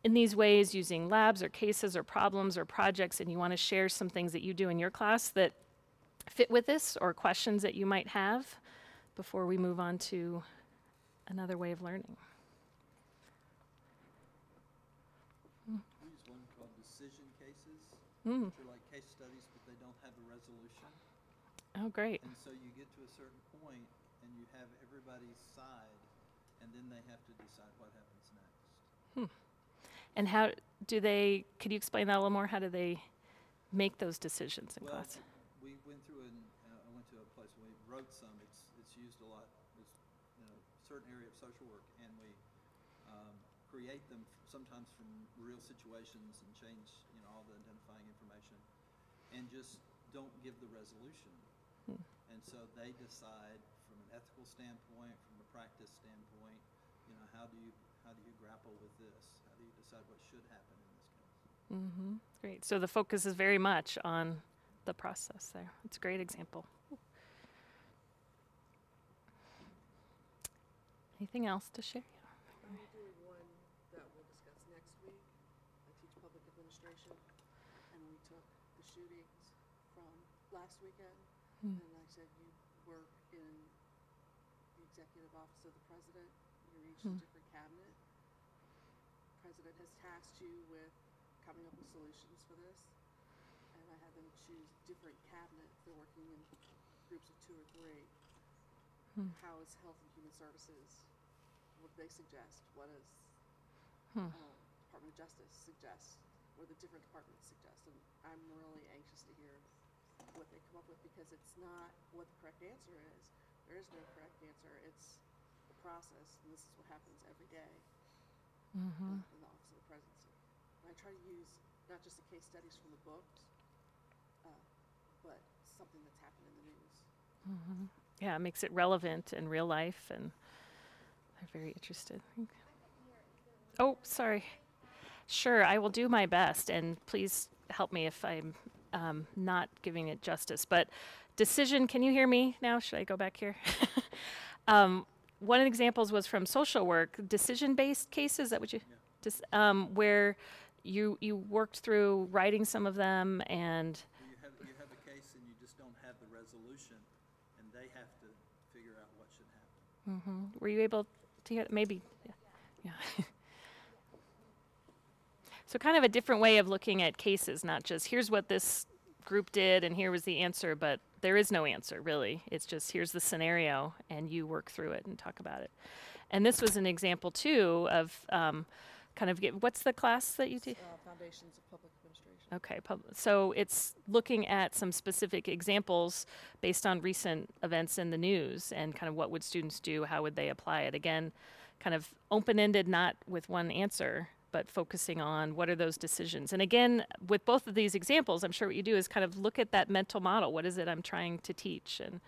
in these ways using labs or cases or problems or projects, and you want to share some things that you do in your class that fit with this, or questions that you might have before we move on to another way of learning. We use one called decision cases, which are like case studies, but they don't have a resolution. Oh, great. And so you get to a certain point, and you have everybody's side, and then they have to decide what happens next. And how do could you explain that a little more? How do they make those decisions in class? We went through I went to a place where we wrote some. It's used a lot. It's certain area of social work, and we create them sometimes from real situations and change all the identifying information, and just don't give the resolution. And so they decide from an ethical standpoint, from a practice standpoint, how do you grapple with this? How do you decide what should happen in this case? Great. So the focus is very much on the process there. It's a great example. Anything else to share? I'm doing one that we'll discuss next week. I teach public administration, and we took the shootings from last weekend, and I said you work in the executive office of the president, you're each a different cabinet. The president has tasked you with coming up with solutions for this, and I had them choose different cabinets. They're working in groups of 2 or 3. How is Health and Human Services? What do they suggest? What does Department of Justice suggest? What the different departments suggest? And I'm really anxious to hear what they come up with, because it's not what the correct answer is. There is no correct answer. It's the process, and this is what happens every day in the Office of the Presidency. And I try to use not just the case studies from the books, but something that's happened in the news. Yeah, it makes it relevant in real life, and they're very interested. Oh, sorry. Sure, I will do my best, and please help me if I'm not giving it justice. But decision, can you hear me now? Should I go back here? One of the examples was from social work, decision-based cases. Is that what you, where you worked through writing some of them, and You have a case and you just don't have the resolution, and they have to figure out what should happen. Were you able to hear? Maybe. Yeah. So kind of a different way of looking at cases, not just here's what this group did and here was the answer, but there is no answer really. It's just here's the scenario and you work through it and talk about it. And this was an example too of what's the class that you teach? Foundations of Public Administration. Okay, so it's looking at some specific examples based on recent events in the news and kind of what would students do, how would they apply it. Again, kind of open-ended, not with one answer, but focusing on what are those decisions. And again, with both of these examples, I'm sure what you do is kind of look at that mental model. What is it I'm trying to teach and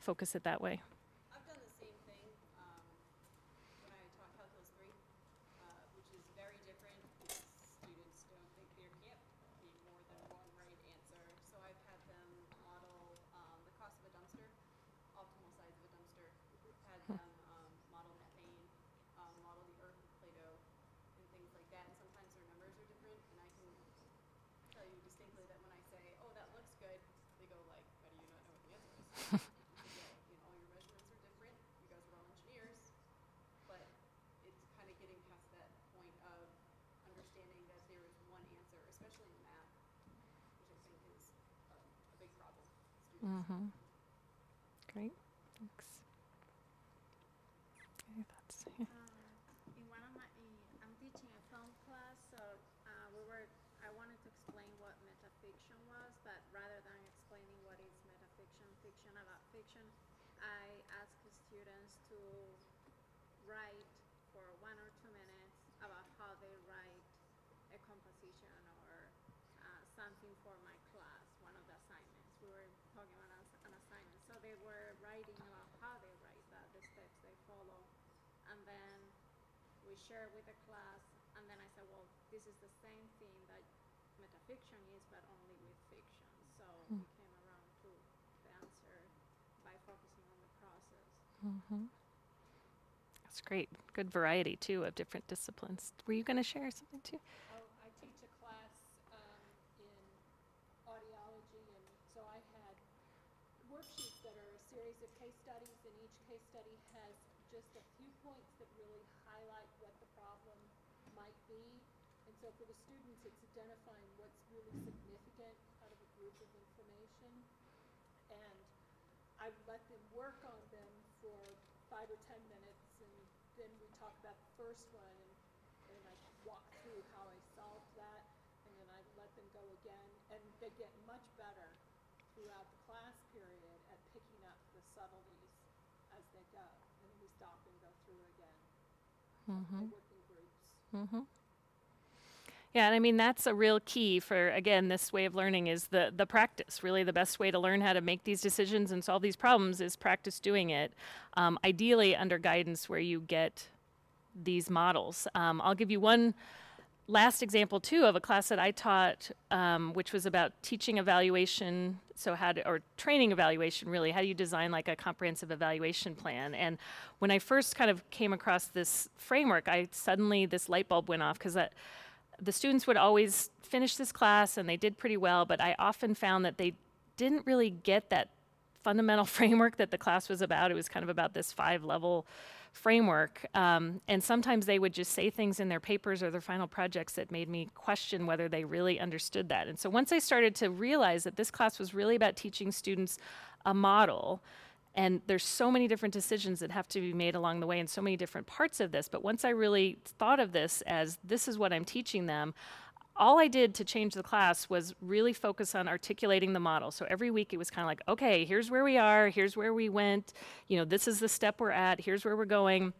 focus it that way. I've done the same thing when I taught Calculus 3, which is very different because students don't think there can't be more than one right answer. So I've had them model the cost of a dumpster, optimal size of a dumpster, had them model methane, model the earth with Play-Doh, and things like that. And sometimes their numbers are different, and I can tell you distinctly that when I say, oh, that looks good, they go like, how do you not know what the answer is? All your measurements are different. You guys are all engineers, but it's kind of getting past that point of understanding that there is one answer, especially in math, which I think is a big problem with students. Great, thanks. Any thoughts? Yeah. In one of my, I'm teaching a film class, so I wanted to explain what metafiction was, but rather than explaining what is metafiction, fiction about fiction, I asked the students to write for 1 or 2 minutes about how they write a composition or something for my class, one of the assignments. We were talking about an assignment. So they were writing about how they write that, the steps they follow. And then we shared with the class, and then I said, well, this is the same thing that metafiction is, but only with fiction. So we came around to the answer by focusing on the process. That's great. Good variety too of different disciplines. Were you going to share something too? Oh, I teach a class in audiology, and so I had worksheets that are a series of case studies, and each case study has just a few points that really highlight what the problem might be. And so for the students, it's identifying what's really significant out of a group of information. And I let them work on them for 5 or 10 minutes, and then we talk about the first one, and I walk through how I solved that, and then I let them go again, and they get much better throughout the class period at picking up the subtleties as they go, and we stop and go through again. They work in groups. Yeah, and I mean, that's a real key for, again, this way of learning is the practice. Really, the best way to learn how to make these decisions and solve these problems is practice doing it, ideally under guidance where you get these models. I'll give you one last example, too, of a class that I taught, which was about teaching evaluation, so or training evaluation, really. How do you design like a comprehensive evaluation plan? And when I first kind of came across this framework, suddenly this light bulb went off, because the students would always finish this class and they did pretty well, but I often found that they didn't really get that fundamental framework that the class was about. It was kind of about this 5-level framework. And sometimes they would just say things in their papers or their final projects that made me question whether they really understood that. And so once I started to realize that this class was really about teaching students a model, and there's so many different decisions that have to be made along the way and so many different parts of this. But once I really thought of this as this is what I'm teaching them, all I did to change the class was really focus on articulating the model. So every week it was kind of like, okay, here's where we are, here's where we went, this is the step we're at, here's where we're going.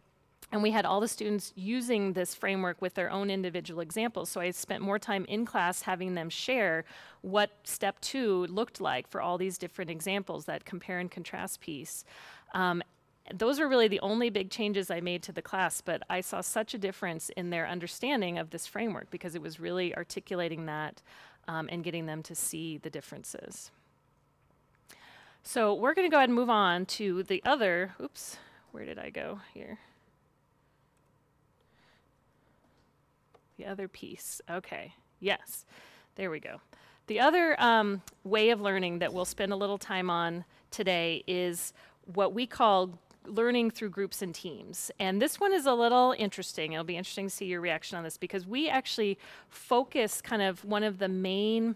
And we had all the students using this framework with their own individual examples. So I spent more time in class having them share what step 2 looked like for all these different examples, that compare and contrast piece. Those are really the only big changes I made to the class, but I saw such a difference in their understanding of this framework because it was really articulating that and getting them to see the differences. So we're going to go ahead and move on to the other, oops, where did I go here? The other piece, okay, yes, there we go. The other way of learning that we'll spend a little time on today is what we call learning through groups and teams. And this one is a little interesting. It'll be interesting to see your reaction on this, because we actually focus kind of one of the main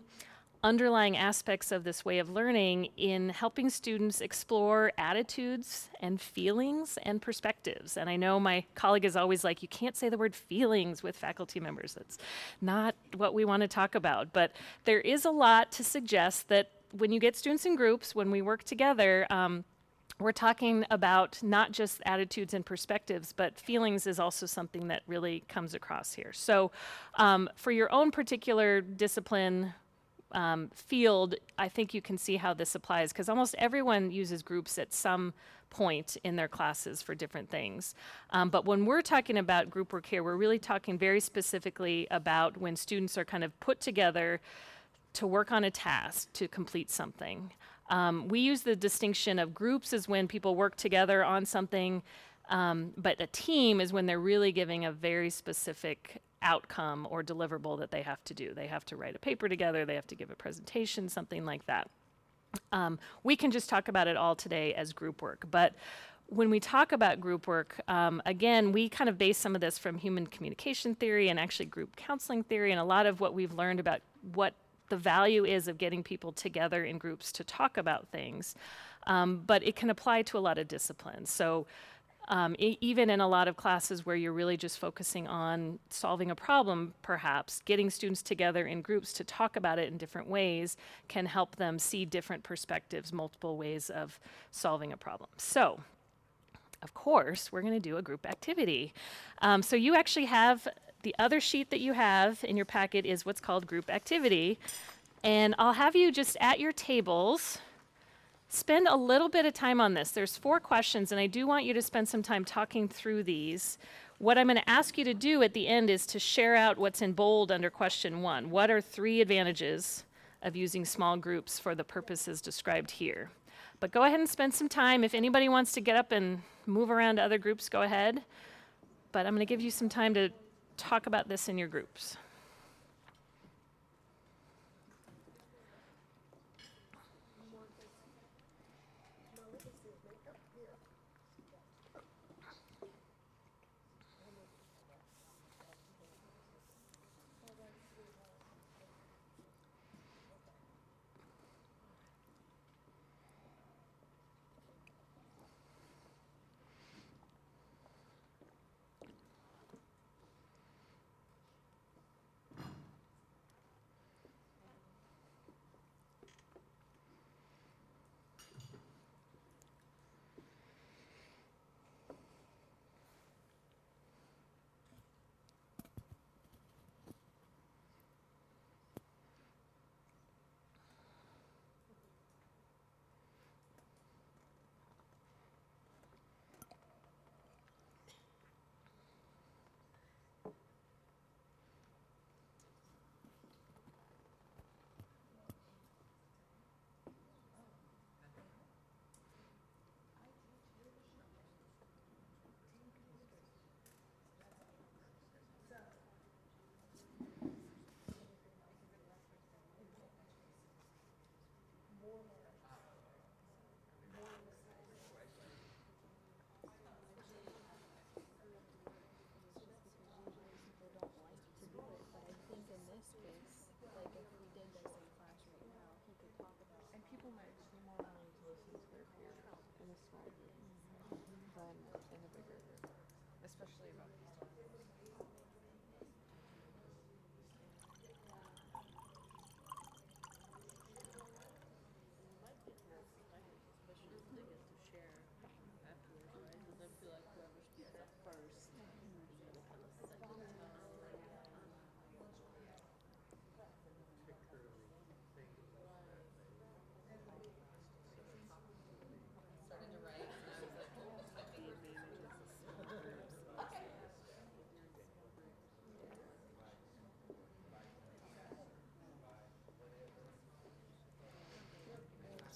underlying aspects of this way of learning in helping students explore attitudes and feelings and perspectives. And I know my colleague is always like, you can't say the word feelings with faculty members. That's not what we want to talk about. But there is a lot to suggest that when you get students in groups, when we work together, we're talking about not just attitudes and perspectives, but feelings is also something that really comes across here. So for your own particular discipline field, I think you can see how this applies, because almost everyone uses groups at some point in their classes for different things. But when we're talking about group work here, we're really talking very specifically about when students are kind of put together to work on a task, to complete something. We use the distinction of groups as when people work together on something, but a team is when they're really giving a very specific outcome or deliverable that they have to do. They have to write a paper together, they have to give a presentation, something like that. We can just talk about it all today as group work, but when we talk about group work, again, we kind of base some of this from human communication theory and actually group counseling theory, and a lot of what we've learned about what the value is of getting people together in groups to talk about things. But it can apply to a lot of disciplines. So even in a lot of classes where you're really just focusing on solving a problem, perhaps, getting students together in groups to talk about it in different ways can help them see different perspectives, multiple ways of solving a problem. So, of course, we're going to do a group activity. So you actually have the other sheet that you have in your packet is what's called group activity. And I'll have you just at your tables spend a little bit of time on this. There's 4 questions, and I do want you to spend some time talking through these. What I'm going to ask you to do at the end is to share out what's in bold under question 1. What are 3 advantages of using small groups for the purposes described here? But go ahead and spend some time. If anybody wants to get up and move around to other groups, go ahead. But I'm going to give you some time to talk about this in your groups.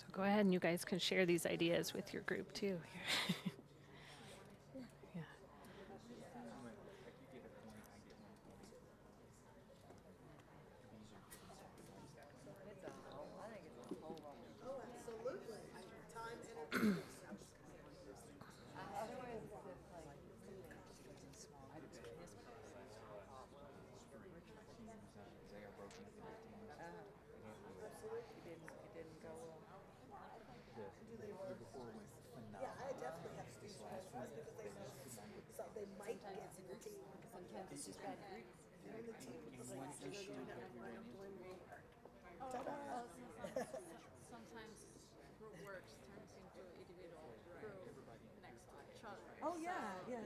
So go ahead and you guys can share these ideas with your group too. Yeah. Oh, absolutely. Time, energy, It's just bad grief. And the team was like, One issue that we run into. ta-da. Sometimes group works turns into individual group. Next slide. Oh, yeah, yeah.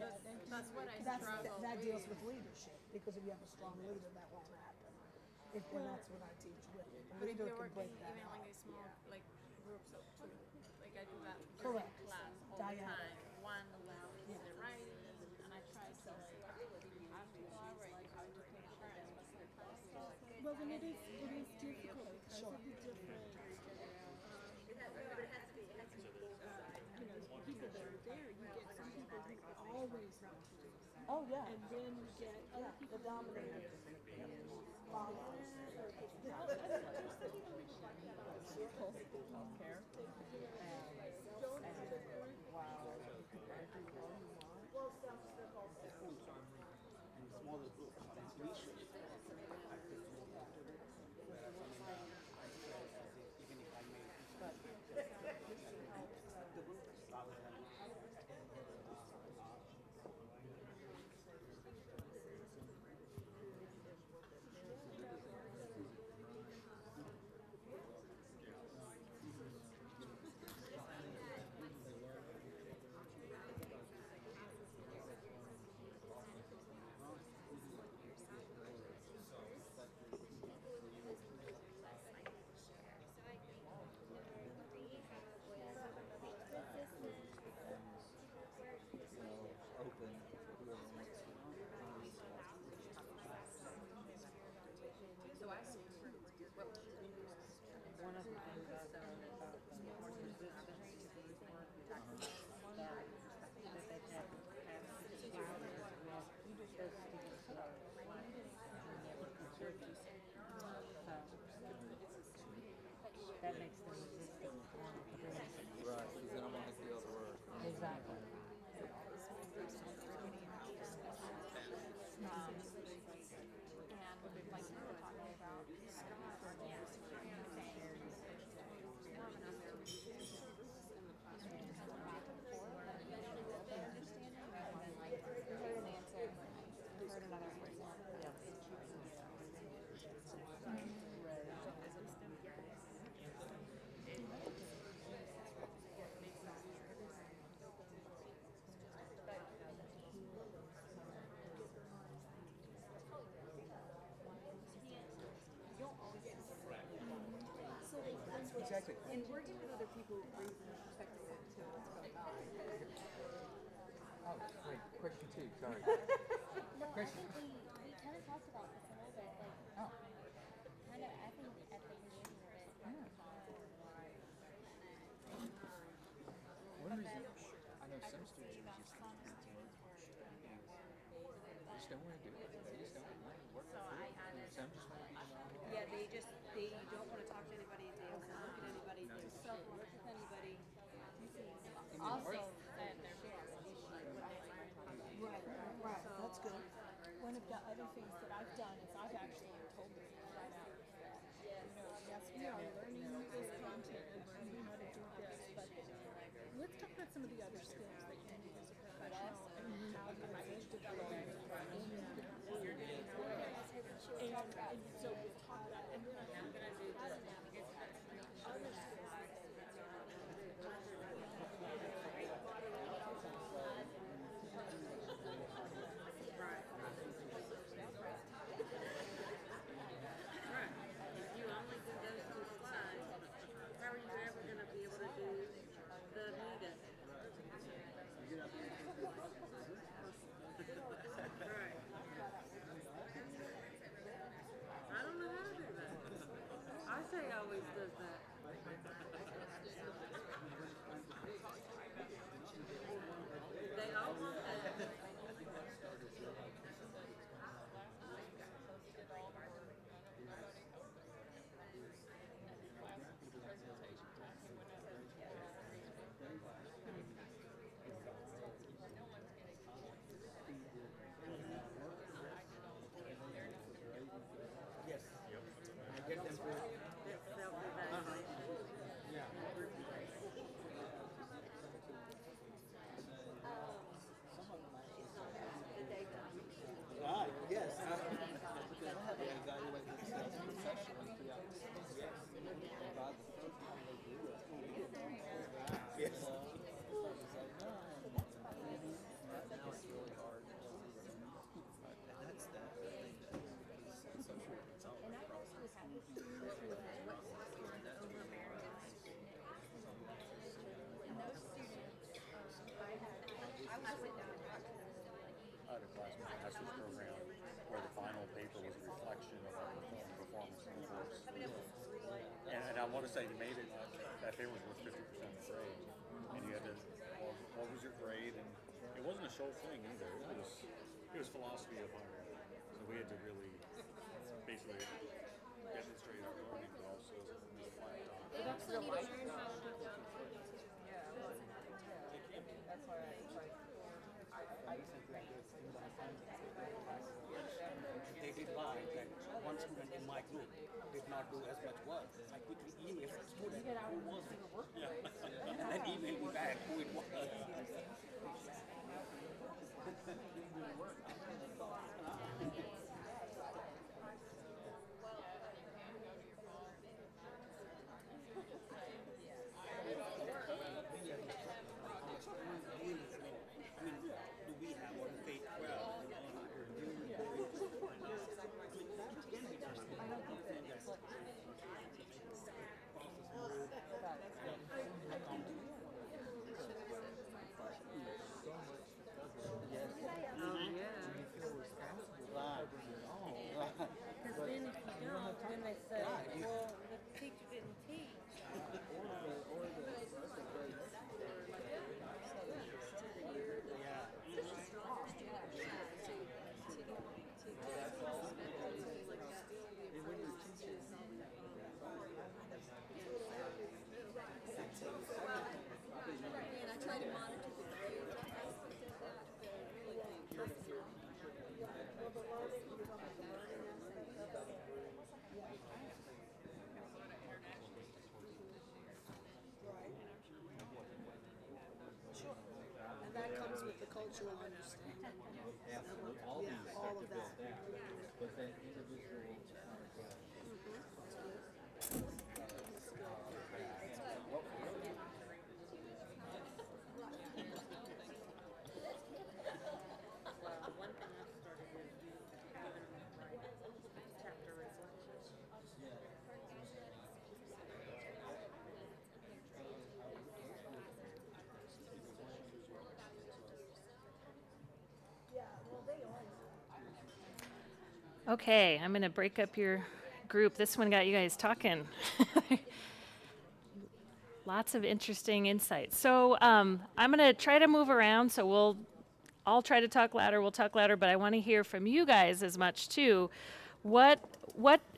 That's what I struggle That with. deals with leadership, because if you have a strong leader, that won't happen. And that's what I teach with. A But if leader you're can working break that even up. like a small like groups of two, like I do that in Correct. class all Dyadic. the time. One leads the writing, and I try to like have to collaborate. You have to take turns, but sometimes it's like Well, then it is difficult because of the different, people that are there. You get some people who always want to do that. Oh, yeah. And then you get other people The dominator. Followers. In smaller groups, initially, I feel more comfortable. Whereas I mean, even if I may acceptable rather than Open for whoever wants to. So I see what one of the things I've learned about more resistance to these work, we talked about that they have challenges with those students that are churches. So that makes them resistant to want to do it. Right, because they don't want to feel the work. Exactly. and like you were talking about Exactly. And working with other people brings a perspective to what's going on. Oh, wait, question two, sorry. No, I think we kind of talked about this a little bit, like, Oh. kind of, I think at the beginning of it. One reason, I know some students are just like, they just don't want to do it. They just don't want to work with it. Some just want to be involved. Yeah, they don't want to talk to anybody, they don't want to look at anybody, they don't work with anybody. Also, Right, that's good. One of the other things that I've done is I've actually told them right out that, yes, we are learning this content and learning how to do this, but let's talk about some of the other skills that you need as a professional and how you're developing and so we'll talk about it. And then I think other skills right. If you only do those two slides, how are you ever going to be able to do the meeting? Right. I don't know how to do that. I say always does that. They all want that. yes. I get them to last master's program where the final paper was a reflection of our performance in the course. And I want to say you made it, that paper was worth 50% of the grade. And you had to, well, what was your grade? And it wasn't a short thing either. It was philosophy of higher ed. So we had to really basically demonstrate our learning, but also reflect on it. You also need to learn how to That's why I think that they did lie that one student in my group did not do as much work. I quickly emailed the student who wasn't, and then emailed me back who it was. then they say, well, the teacher didn't teach. And I try to monitor the grades aspect of that, but really And that comes with the cultural understanding. All Yeah, these all of that. but that individual One thing I've started is having them write chapter reflections. Okay, I'm going to break up your group. This one got you guys talking. Lots of interesting insights. So I'm going to try to move around, so I'll try to talk louder, we'll talk louder, but I want to hear from you guys as much too. What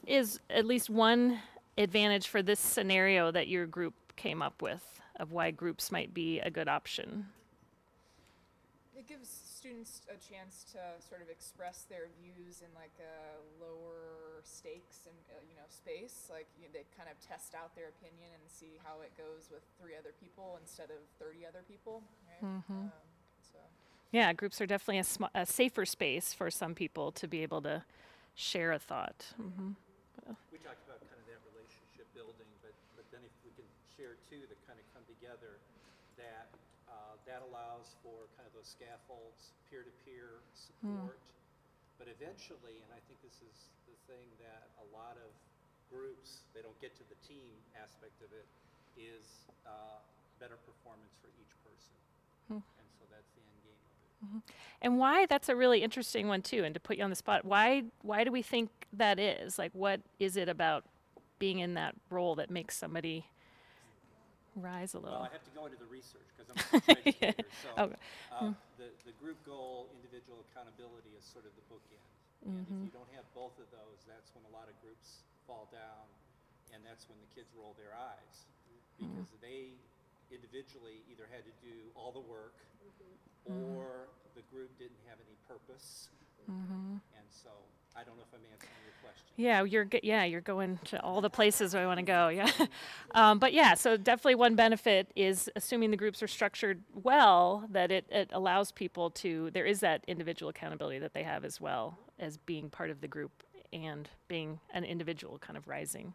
is at least one advantage for this scenario that your group came up with of why groups might be a good option? It gives students a chance to sort of express their views in like a lower stakes and space. Like they kind of test out their opinion and see how it goes with 3 other people instead of 30 other people. Right? So. Yeah, groups are definitely a safer space for some people to be able to share a thought. We talked about kind of that relationship building, but then if we can share two that kind of come together, that allows for kind of those scaffolds, peer-to-peer support. But eventually, and I think this is the thing that a lot of groups, they don't get to the team aspect of it, is better performance for each person. And so that's the end game of it. And why, that's a really interesting one too, and to put you on the spot, why do we think that is? Like, what is it about being in that role that makes somebody rise a little? Well, I have to go into the research because I'm a teacher educator. So the group goal, individual accountability is sort of the bookend. And if you don't have both of those, that's when a lot of groups fall down, and that's when the kids roll their eyes because they individually either had to do all the work or the group didn't have any purpose. And so I don't know if I'm answering your question. Yeah, you're going to all the places I want to go. Yeah, but yeah, so definitely one benefit is assuming the groups are structured well, that it allows people to. There is that individual accountability that they have as well as being part of the group and being an individual kind of rising.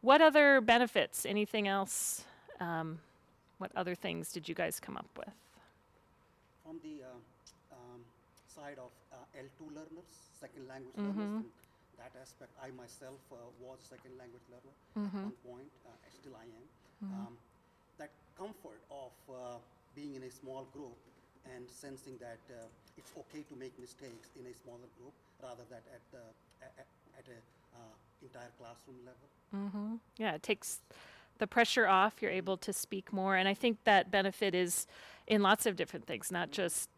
What other benefits? Anything else? What other things did you guys come up with? From the side of L2 learners, second language learners, from that aspect, I myself was second language learner at one point, still I am. That comfort of being in a small group and sensing that it's okay to make mistakes in a smaller group rather than at a entire classroom level. Yeah, it takes the pressure off. You're able to speak more. And I think that benefit is in lots of different things, not just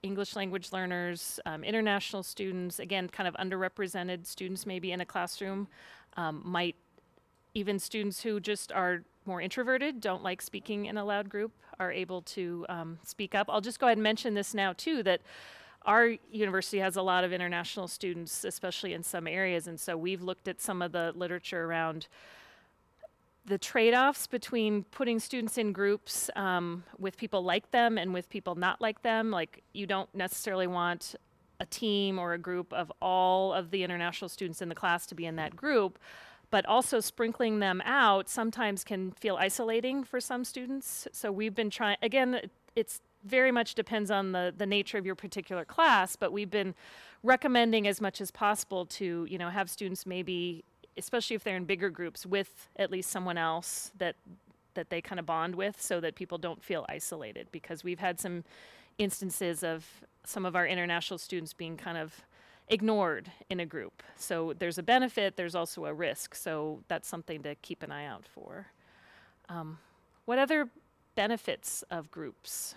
English language learners, international students, again, kind of underrepresented students maybe in a classroom, might even students who just are more introverted, don't like speaking in a loud group, are able to speak up. I'll just go ahead and mention this now too, that our university has a lot of international students, especially in some areas, and so we've looked at some of the literature around the trade-offs between putting students in groups with people like them and with people not like them. Like, you don't necessarily want a team or a group of all of the international students in the class to be in that group, but also sprinkling them out sometimes can feel isolating for some students. So we've been trying, again, it's very much depends on the nature of your particular class, but we've been recommending as much as possible to, you know, have students maybe, especially if they're in bigger groups, with at least someone else that they kind of bond with, so that people don't feel isolated, because we've had some instances of some of our international students being kind of ignored in a group. So there's a benefit, there's also a risk, so that's something to keep an eye out for. What other benefits of groups?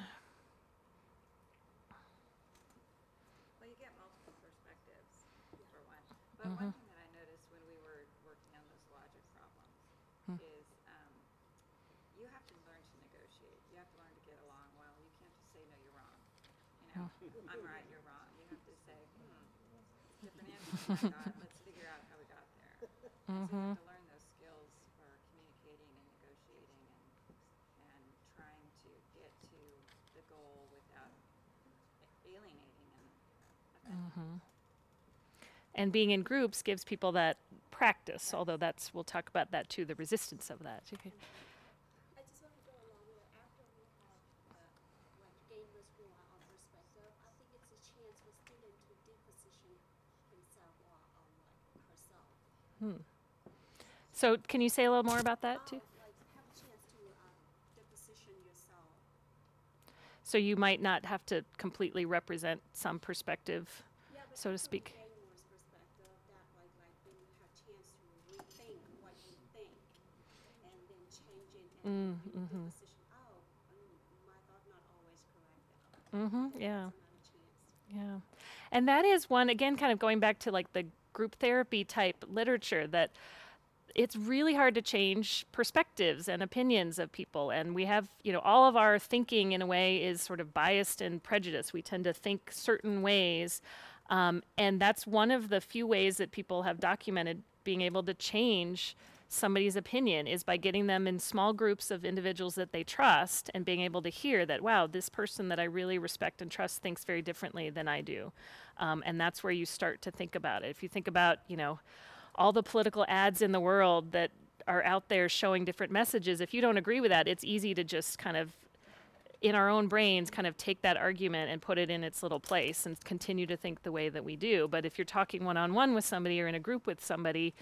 Well, you get multiple perspectives, for one. But one thing that I noticed when we were working on those logic problems is you have to learn to negotiate. You have to learn to get along well. You can't just say, no, you're wrong. You know, I'm right, you're wrong. You have to say, different answer than I got. Let's figure out how we got there. And so you have to learn those skills for communicating and negotiating and trying to get to the goal without alienating and offending. And being in groups gives people that practice, although that's, we'll talk about that too, the resistance of that. Okay. I just want to go along with it. After we have gained this one perspective, I think it's a chance for students to deposition himself or herself. So can you say a little more about that too? Like have a chance to deposition yourself. So you might not have to completely represent some perspective, so to speak. Perspective that like then you have chance to rethink what you think and then change it and deposition. Oh, my thought not always correct. Yeah. That's another chance. Yeah. And that is one, again, kind of going back to like the group therapy type literature, that it's really hard to change perspectives and opinions of people. And we have, you know, all of our thinking in a way is sort of biased and prejudiced. We tend to think certain ways. And that's one of the few ways that people have documented being able to change somebody's opinion, is by getting them in small groups of individuals that they trust and being able to hear that, wow, this person that I really respect and trust thinks very differently than I do. And that's where you start to think about it. If you think about, you know, all the political ads in the world that are out there showing different messages, if you don't agree with that, it's easy to just kind of, in our own brains, kind of take that argument and put it in its little place and continue to think the way that we do. But if you're talking one-on-one with somebody or in a group with somebody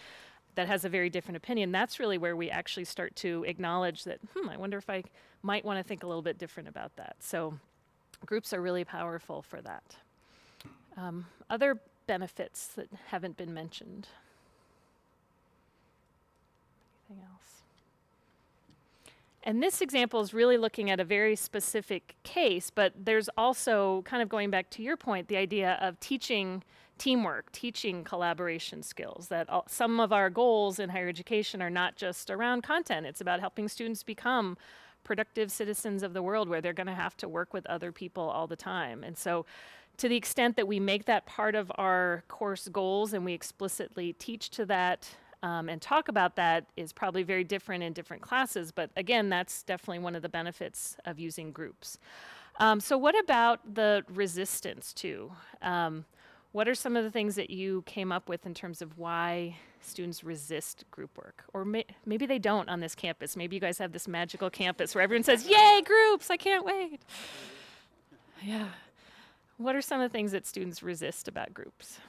that has a very different opinion, that's really where we actually start to acknowledge that, I wonder if I might want to think a little bit different about that. So groups are really powerful for that. Other benefits that haven't been mentioned. Anything else? And this example is really looking at a very specific case, but there's also, kind of going back to your point, the idea of teaching teamwork, teaching collaboration skills, that some of our goals in higher education are not just around content. It's about helping students become productive citizens of the world, where they're going to have to work with other people all the time. And so to the extent that we make that part of our course goals and we explicitly teach to that and talk about that, is probably very different in different classes. But again, that's definitely one of the benefits of using groups. So what about the resistance too? What are some of the things that you came up with in terms of why students resist group work? Or maybe they don't on this campus. Maybe you guys have this magical campus where everyone says, yay, groups, I can't wait. Yeah. What are some of the things that students resist about groups?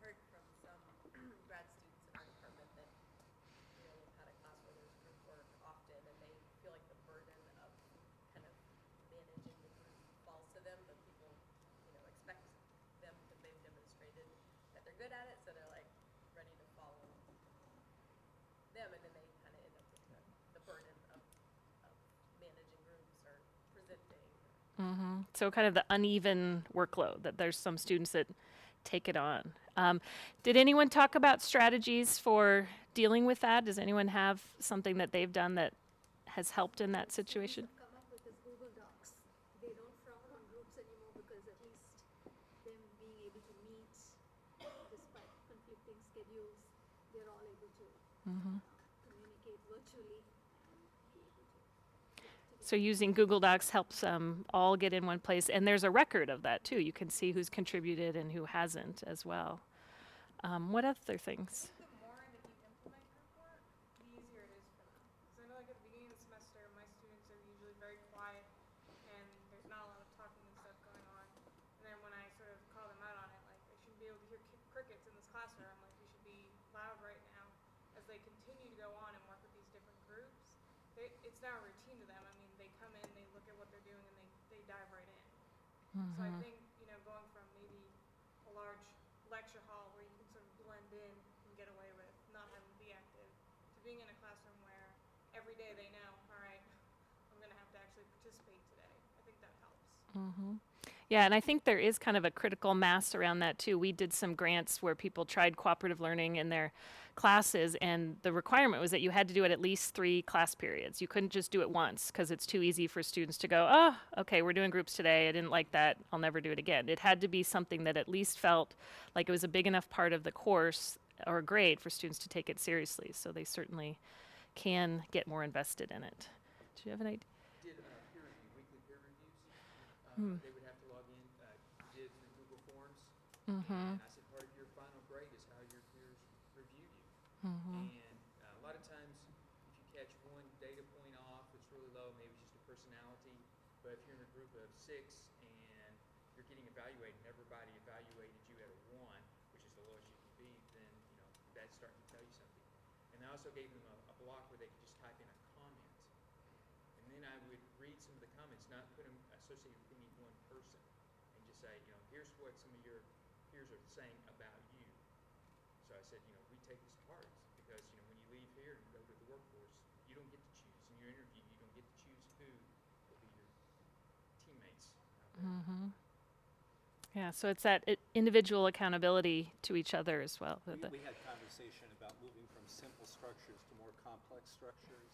Heard from some grad students in our department that, you know, we've had a class where there's group work often, and they feel like the burden of kind of managing the group falls to them So kind of the uneven workload, that there's some students that take it on. Did anyone talk about strategies for dealing with that? Does anyone have something that they've done that has helped in that situation? Come up with this Google Docs. They don't frown on groups anymore because at least them being able to meet despite conflicting schedules, they're all able to communicate virtually and be able to. So using Google Docs helps all get in one place, and there's a record of that too. You can see who's contributed and who hasn't as well. What other things? The more that you implement group work, the easier it is for them. Because I know like at the beginning of the semester, my students are usually very quiet and there's not a lot of talking and stuff going on. And then when I sort of call them out on it, like, I shouldn't be able to hear crickets in this classroom, like, you should be loud right now. As they continue to go on and work with these different groups, it's now a routine to them. I mean, they come in, they look at what they're doing, and they dive right in. So I think, you know, going from maybe a large lecture hall where you can sort of blend in and get away with not having to be active, to being in a classroom where every day they know, all right, I'm going to have to actually participate today. I think that helps. Yeah, and I think there is kind of a critical mass around that too. We did some grants where people tried cooperative learning in their classes, and the requirement was that you had to do it at least 3 class periods. You couldn't just do it once because it's too easy for students to go, oh, okay, we're doing groups today. I didn't like that. I'll never do it again. It had to be something that at least felt like it was a big enough part of the course or grade for students to take it seriously. So they certainly can get more invested in it. Do you have an idea? Did peer review, weekly peer reviews. They would have to log in, did through Google Forms. And I said, part of your final grade is how your peers review you. And a lot of times, if you catch one data point off, it's really low, maybe it's just a personality. But if you're in a group of 6 and you're getting evaluated and everybody evaluated you at a 1, which is the lowest you can be, then that's starting to tell you something. And I also gave them a block where they could just type in a comment. And then I would read some of the comments, not put them associated with any one person, and just say, here's what some of your peers are saying about you. So I said, we take this to heart because, when you leave here and go to the workforce, you don't get to choose. In your interview, you don't get to choose who will be your teammates out there. Yeah, so it's that individual accountability to each other as well. We had conversation about moving from simple structures to more complex structures,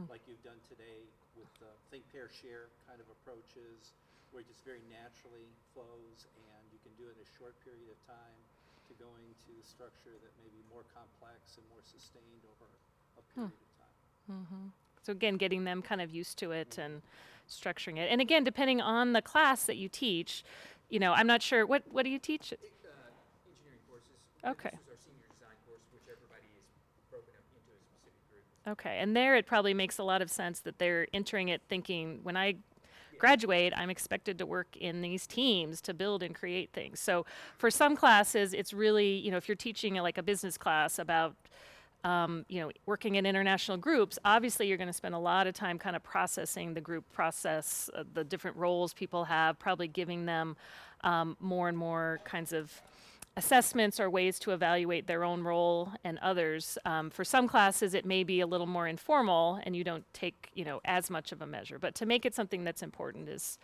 like you've done today with the think, pair, share kind of approaches, where it just very naturally flows, and you can do it in a short period of time, to going to the structure that may be more complex and more sustained over a period of time. So again, getting them kind of used to it and structuring it. And again, depending on the class that you teach, I'm not sure, what do you teach? Engineering courses. Okay. This is our senior design course, which everybody is broken up into a specific group. Okay, and there it probably makes a lot of sense that they're entering it thinking, when I graduate, I'm expected to work in these teams to build and create things. So for some classes, it's really, if you're teaching like a business class about, working in international groups, obviously you're going to spend a lot of time kind of processing the group process, the different roles people have, probably giving them more and more kinds of assessments or ways to evaluate their own role and others. For some classes, it may be a little more informal and you don't take, as much of a measure. But to make it something that's important is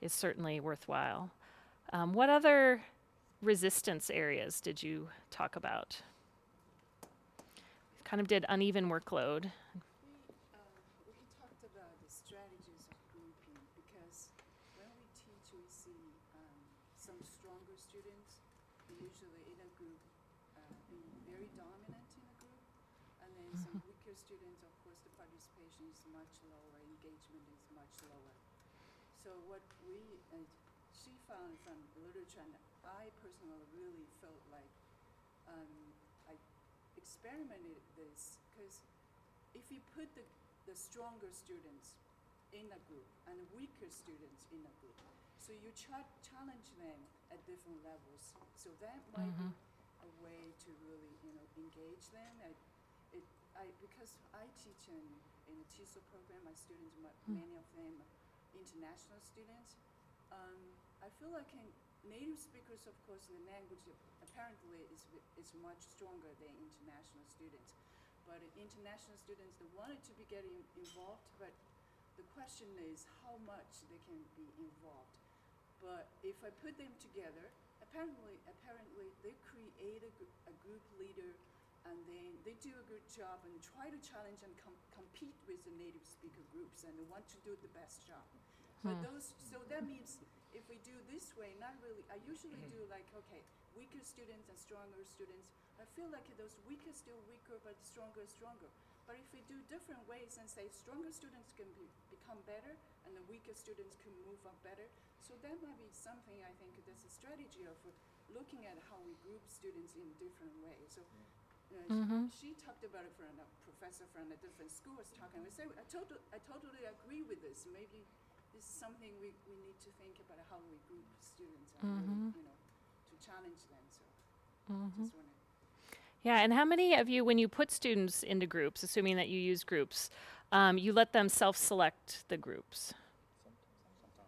certainly worthwhile. What other resistance areas did you talk about? We kind of did uneven workload. We talked about the strategies of grouping, because when we teach, we see some stronger students usually in a group being very dominant in a group, and then some weaker students, of course, the participation is much lower, engagement is much lower. So what she found from the literature, and I personally really felt like I experimented this, because if you put the stronger students in a group and weaker students in a group, so you challenge them at different levels. So that might be a way to really, engage them. Because I teach in a TESOL program, my students, many of them are international students. I feel like native speakers, of course, the language apparently is much stronger than international students. But international students, they wanted to be getting involved, but The question is how much they can be involved. But if I put them together, apparently they create a group leader, and then they do a good job and try to challenge and compete with the native speaker groups and they want to do the best job. But so that means if we do this way, not really, I usually do like, okay, weaker students and stronger students. I feel like those weaker still weaker, but stronger stronger. But if we do different ways and say stronger students can become better and the weaker students can move up better, so that might be something I think that's a strategy of looking at how we group students in different ways. So she talked about it from a professor from a different school was talking. We say I totally agree with this. Maybe this is something we need to think about how we group students and really, to challenge them. So just wanted. Yeah, and how many of you, when you put students into groups, assuming that you use groups, you let them self-select the groups?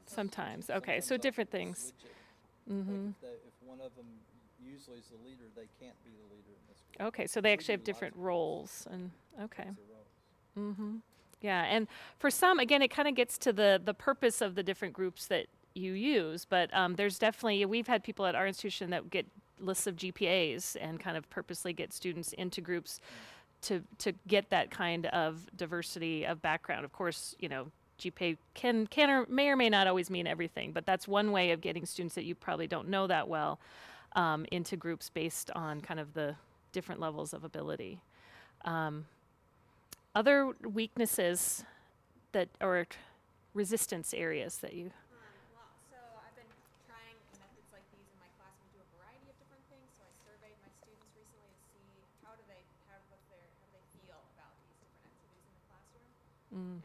Sometimes. Okay, so different things. If one of them usually is the leader, they can't be the leader in this group. Okay, so they actually have different roles. And okay. Yeah, and for some, again, it kind of gets to the purpose of the different groups that you use, but there's definitely, we've had people at our institution that get lists of GPAs and kind of purposely get students into groups to get that kind of diversity of background. Of course, GPA can or may not always mean everything, but that's one way of getting students that you probably don't know that well into groups based on kind of the different levels of ability. Other weaknesses that, or resistance areas that you... Well, so I've been trying methods like these in my class. We do a variety of different things. So I surveyed my students recently to see how do they feel about these different activities in the classroom.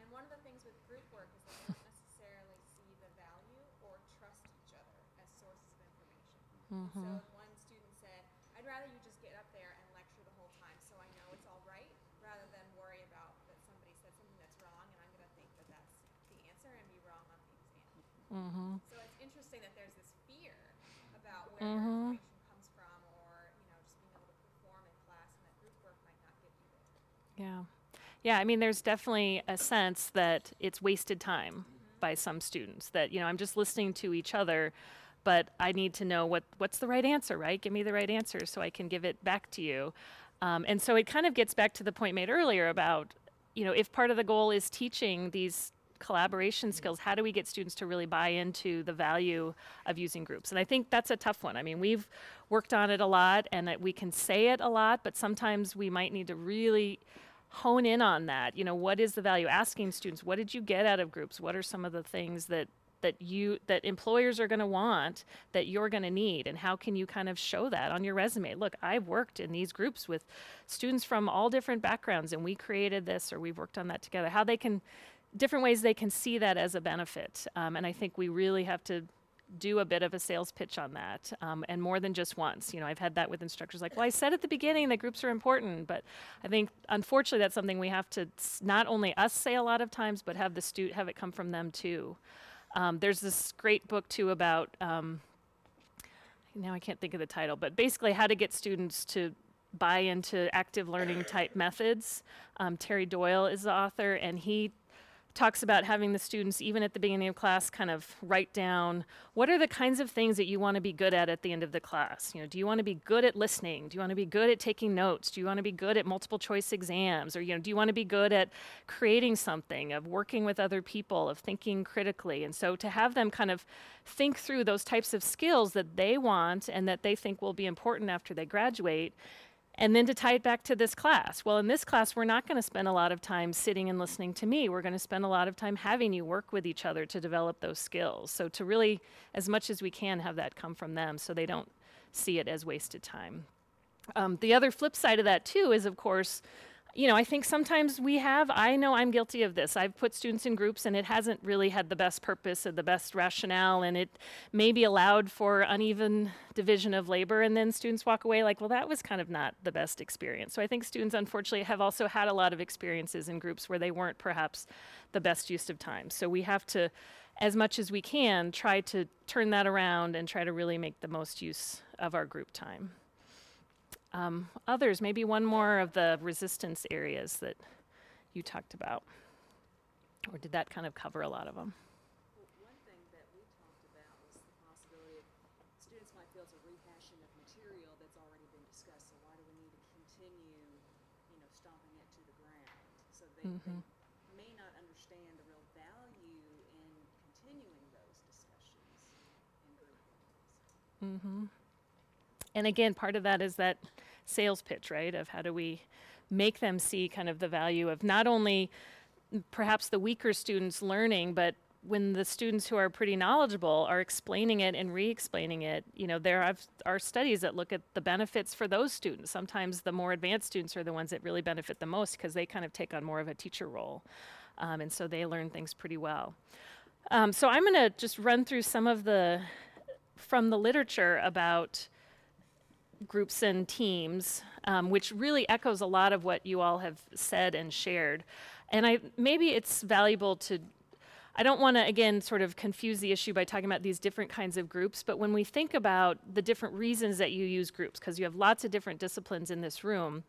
And one of the things with group work is that they don't necessarily see the value or trust each other as sources of information. So one student said, I'd rather you just get up there and lecture the whole time so I know it's all right, rather than worry about that somebody said something that's wrong and I'm going to think that that's the answer and be wrong on the exam. So it's interesting that there's this fear about where your information comes from, or just being able to perform in class, and that group work might not get you there. Yeah, I mean, there's definitely a sense that it's wasted time by some students, that, I'm just listening to each other, but I need to know what's the right answer, right? Give me the right answer so I can give it back to you. And so it kind of gets back to the point made earlier about, if part of the goal is teaching these collaboration skills, how do we get students to really buy into the value of using groups? And I think that's a tough one. I mean, we've worked on it a lot, and we can say it a lot, but sometimes we might need to really hone in on that. What is the value? Asking students, what did you get out of groups? What are some of the things that employers are going to want, that you're going to need, and how can you kind of show that on your resume? Look, I've worked in these groups with students from all different backgrounds, and we created this, or we've worked on that together. How they can, different ways they can see that as a benefit. And I think we really have to do a bit of a sales pitch on that, and more than just once. I've had that with instructors like, well, I said at the beginning that groups are important, but I think unfortunately that's something we have to not only us say a lot of times, but have it come from them too. There's this great book too about, now I can't think of the title, but basically how to get students to buy into active learning type methods. Terry Doyle is the author, and he talks about having the students, even at the beginning of class, kind of write down what are the kinds of things that you want to be good at the end of the class. Do you want to be good at listening? Do you want to be good at taking notes? Do you want to be good at multiple choice exams? Or do you want to be good at creating something, of working with other people, of thinking critically? And so to have them kind of think through those types of skills that they want and that they think will be important after they graduate, and then to tie it back to this class. Well, in this class, we're not going to spend a lot of time sitting and listening to me. We're going to spend a lot of time having you work with each other to develop those skills. So to really, as much as we can, have that come from them so they don't see it as wasted time. The other flip side of that, too, is, of course, I think sometimes I know I'm guilty of this. I've put students in groups and it hasn't really had the best purpose or the best rationale, and it maybe allowed for uneven division of labor, and then students walk away like, well, that was kind of not the best experience. So I think students, unfortunately, have also had a lot of experiences in groups where they weren't perhaps the best use of time. So we have to, as much as we can, try to turn that around and try to really make the most use of our group time. Others, maybe one more of the resistance areas that you talked about. Or did that kind of cover a lot of them? One thing that we talked about was the possibility of students might feel it's a rehashing of material that's already been discussed, so why do we need to continue, stomping it to the ground? So they may not understand the real value in continuing those discussions in group meetings. And again, part of that is that sales pitch, right? Of how do we make them see kind of the value of not only perhaps the weaker students learning, but when the students who are pretty knowledgeable are explaining it and re-explaining it, there are studies that look at the benefits for those students. Sometimes the more advanced students are the ones that really benefit the most because they kind of take on more of a teacher role. And so they learn things pretty well. So I'm going to just run through some of from the literature about groups and teams, which really echoes a lot of what you all have said and shared. And maybe it's valuable to, I don't want to, again, sort of confuse the issue by talking about these different kinds of groups, but when we think about the different reasons that you use groups, because you have lots of different disciplines in this room,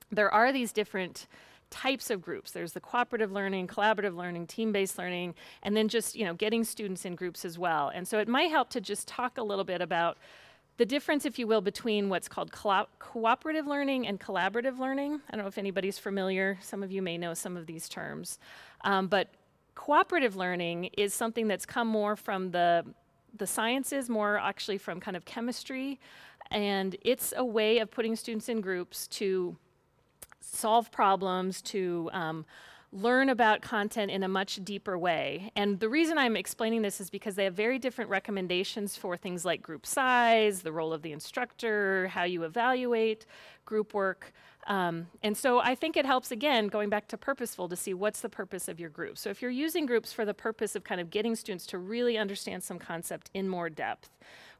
there are these different types of groups. There's the cooperative learning, collaborative learning, team-based learning, and then just, getting students in groups as well. And so it might help to just talk a little bit about the difference, if you will, between what's called cooperative learning and collaborative learning. I don't know if anybody's familiar. Some of you may know some of these terms. But cooperative learning is something that's come more from the sciences, more actually from kind of chemistry. And it's a way of putting students in groups to solve problems, to learn about content in a much deeper way. And the reason I'm explaining this is because they have very different recommendations for things like group size, the role of the instructor, how you evaluate group work. And so I think it helps, again, going back to purposeful, to see what's the purpose of your group. So if you're using groups for the purpose of kind of getting students to really understand some concept in more depth,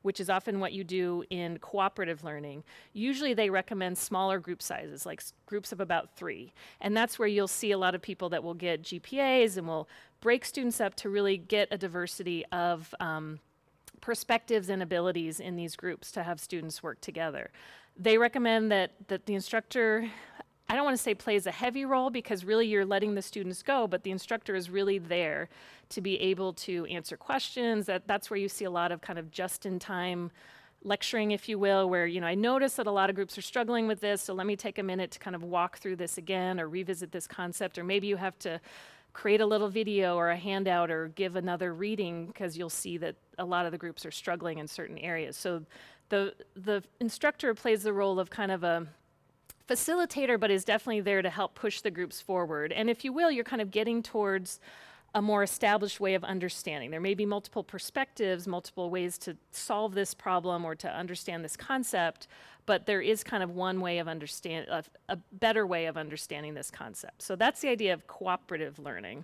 which is often what you do in cooperative learning, usually they recommend smaller group sizes, like groups of about 3. And that's where you'll see a lot of people that will get GPAs and will break students up to really get a diversity of perspectives and abilities in these groups to have students work together. They recommend that the instructor, I don't want to say plays a heavy role because really you're letting the students go, but the instructor is really there to be able to answer questions. That's where you see a lot of kind of just-in-time lecturing, if you will, where, I notice that a lot of groups are struggling with this, so let me take a minute to kind of walk through this again or revisit this concept, or maybe you have to create a little video or a handout or give another reading because you'll see that a lot of the groups are struggling in certain areas. So the instructor plays the role of kind of a facilitator, but is definitely there to help push the groups forward. And if you will, you're kind of getting towards a more established way of understanding. There may be multiple perspectives, multiple ways to solve this problem or to understand this concept, but there is kind of one way of a better way of understanding this concept. So that's the idea of cooperative learning.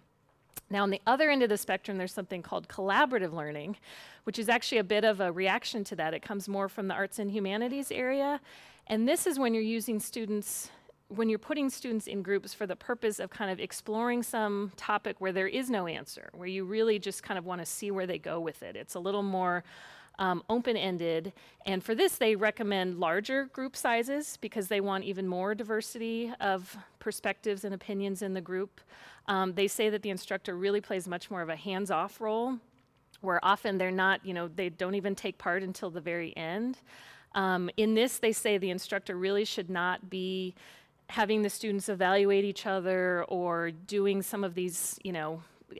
Now, on the other end of the spectrum, there's something called collaborative learning, which is actually a bit of a reaction to that. It comes more from the arts and humanities area. And this is when you're using students, when you're putting students in groups for the purpose of kind of exploring some topic where there is no answer, where you really just kind of want to see where they go with it. It's a little more open-ended. And for this, they recommend larger group sizes because they want even more diversity of perspectives and opinions in the group. They say that the instructor really plays much more of a hands-off role, where often they're not, they don't even take part until the very end. In this, they say the instructor really should not be having the students evaluate each other or doing some of these,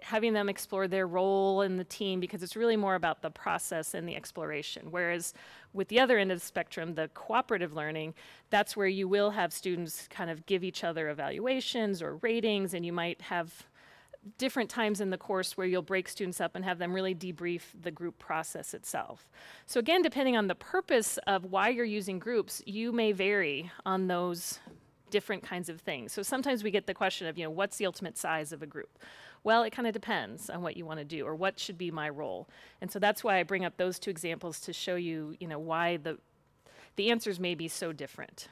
having them explore their role in the team, because it's really more about the process and the exploration. Whereas with the other end of the spectrum, the cooperative learning, that's where you will have students kind of give each other evaluations or ratings, and you might have different times in the course where you'll break students up and have them really debrief the group process itself. So again, depending on the purpose of why you're using groups, you may vary on those different kinds of things. So sometimes we get the question of, what's the ultimate size of a group? Well, it kind of depends on what you want to do or what should be my role. And so that's why I bring up those two examples to show you, why the answers may be so different.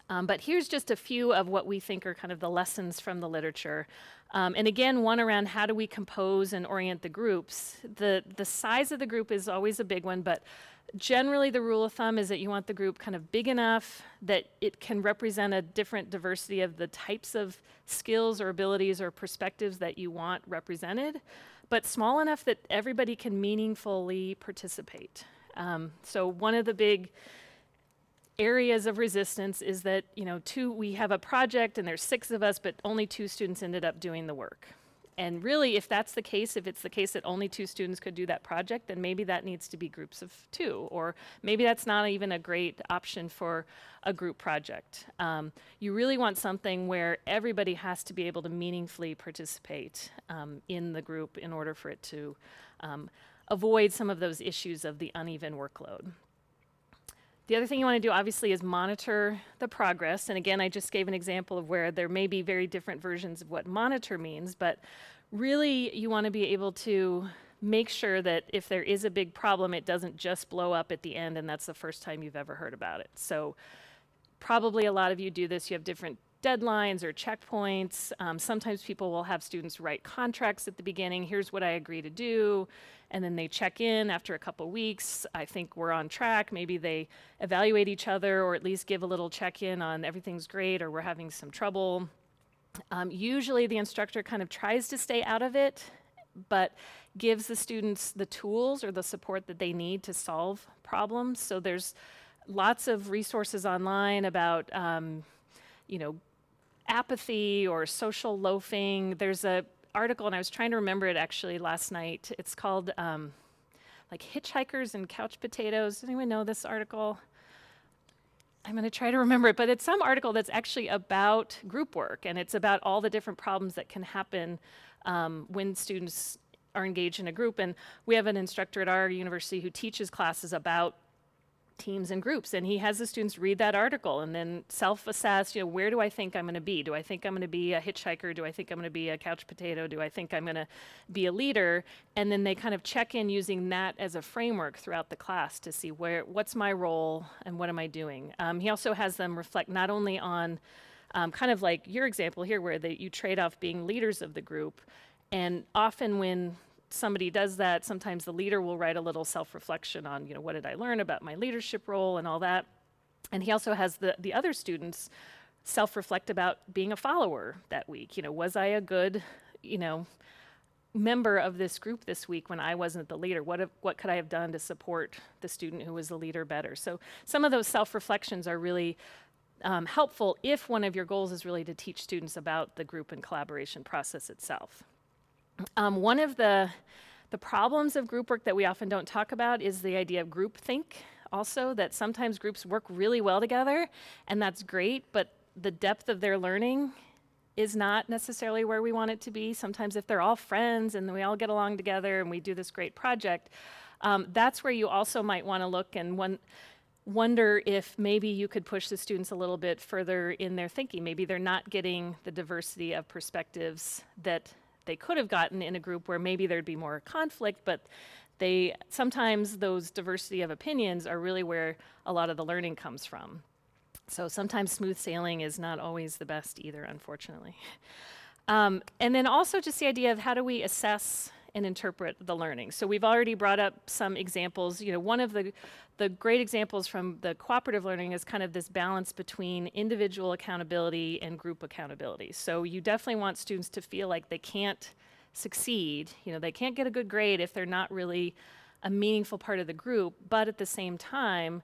But here's just a few of what we think are kind of the lessons from the literature. And again, one around how do we compose and orient the groups. The size of the group is always a big one, but generally the rule of thumb is that you want the group kind of big enough that it can represent a different diversity of the types of skills or abilities or perspectives that you want represented, but small enough that everybody can meaningfully participate. So one of the big areas of resistance is that, you know, we have a project and there's 6 of us, but only 2 students ended up doing the work. And really, if that's the case, if it's the case that only 2 students could do that project, then maybe that needs to be groups of 2, or maybe that's not even a great option for a group project. You really want something where everybody has to be able to meaningfully participate in the group in order for it to avoid some of those issues of the uneven workload. The other thing you want to do, obviously, is monitor the progress. And again, I just gave an example of where there may be very different versions of what monitor means, but really you want to be able to make sure that if there is a big problem, it doesn't just blow up at the end and that's the first time you've ever heard about it. So probably a lot of you do this. You have different deadlines or checkpoints. Sometimes people will have students write contracts at the beginning. Here's what I agree to do. And then they check in after a couple weeks. I think we're on track. Maybe they evaluate each other or at least give a little check-in on everything's great or we're having some trouble. Usually the instructor kind of tries to stay out of it, but gives the students the tools or the support that they need to solve problems. So there's lots of resources online about, you know, apathy or social loafing. There's a article, and I was trying to remember it actually last night. It's called like Hitchhikers and Couch Potatoes. Does anyone know this article? I'm going to try to remember it, but it's some article that's actually about group work, and it's about all the different problems that can happen when students are engaged in a group. And we have an instructor at our university who teaches classes about teams and groups, and he has the students read that article and then self-assess, you know, where do I think I'm going to be? Do I think I'm going to be a hitchhiker? Do I think I'm going to be a couch potato? Do I think I'm going to be a leader? And then they kind of check in using that as a framework throughout the class to see what's my role and what am I doing. He also has them reflect not only on kind of like your example here where you trade off being leaders of the group, and often when somebody does that, sometimes the leader will write a little self-reflection on, you know, what did I learn about my leadership role and all that. And he also has the other students self-reflect about being a follower that week. You know, was I a good, you know, member of this group this week when I wasn't the leader? What could I have done to support the student who was the leader better? So some of those self-reflections are really helpful if one of your goals is really to teach students about the group and collaboration process itself. One of the problems of group work that we often don't talk about is the idea of groupthink also, that sometimes groups work really well together, and that's great, but the depth of their learning is not necessarily where we want it to be. Sometimes if they're all friends and we all get along together and we do this great project, that's where you also might want to look and wonder if maybe you could push the students a little bit further in their thinking. Maybe they're not getting the diversity of perspectives that they could have gotten in a group where maybe there'd be more conflict, but sometimes those diversity of opinions are really where a lot of the learning comes from. So sometimes smooth sailing is not always the best either, unfortunately. And then also just the idea of how do we assess and interpret the learning. So we've already brought up some examples. You know, one of the great examples from the cooperative learning is kind of this balance between individual accountability and group accountability. So you definitely want students to feel like they can't succeed. You know, they can't get a good grade if they're not really a meaningful part of the group, but at the same time,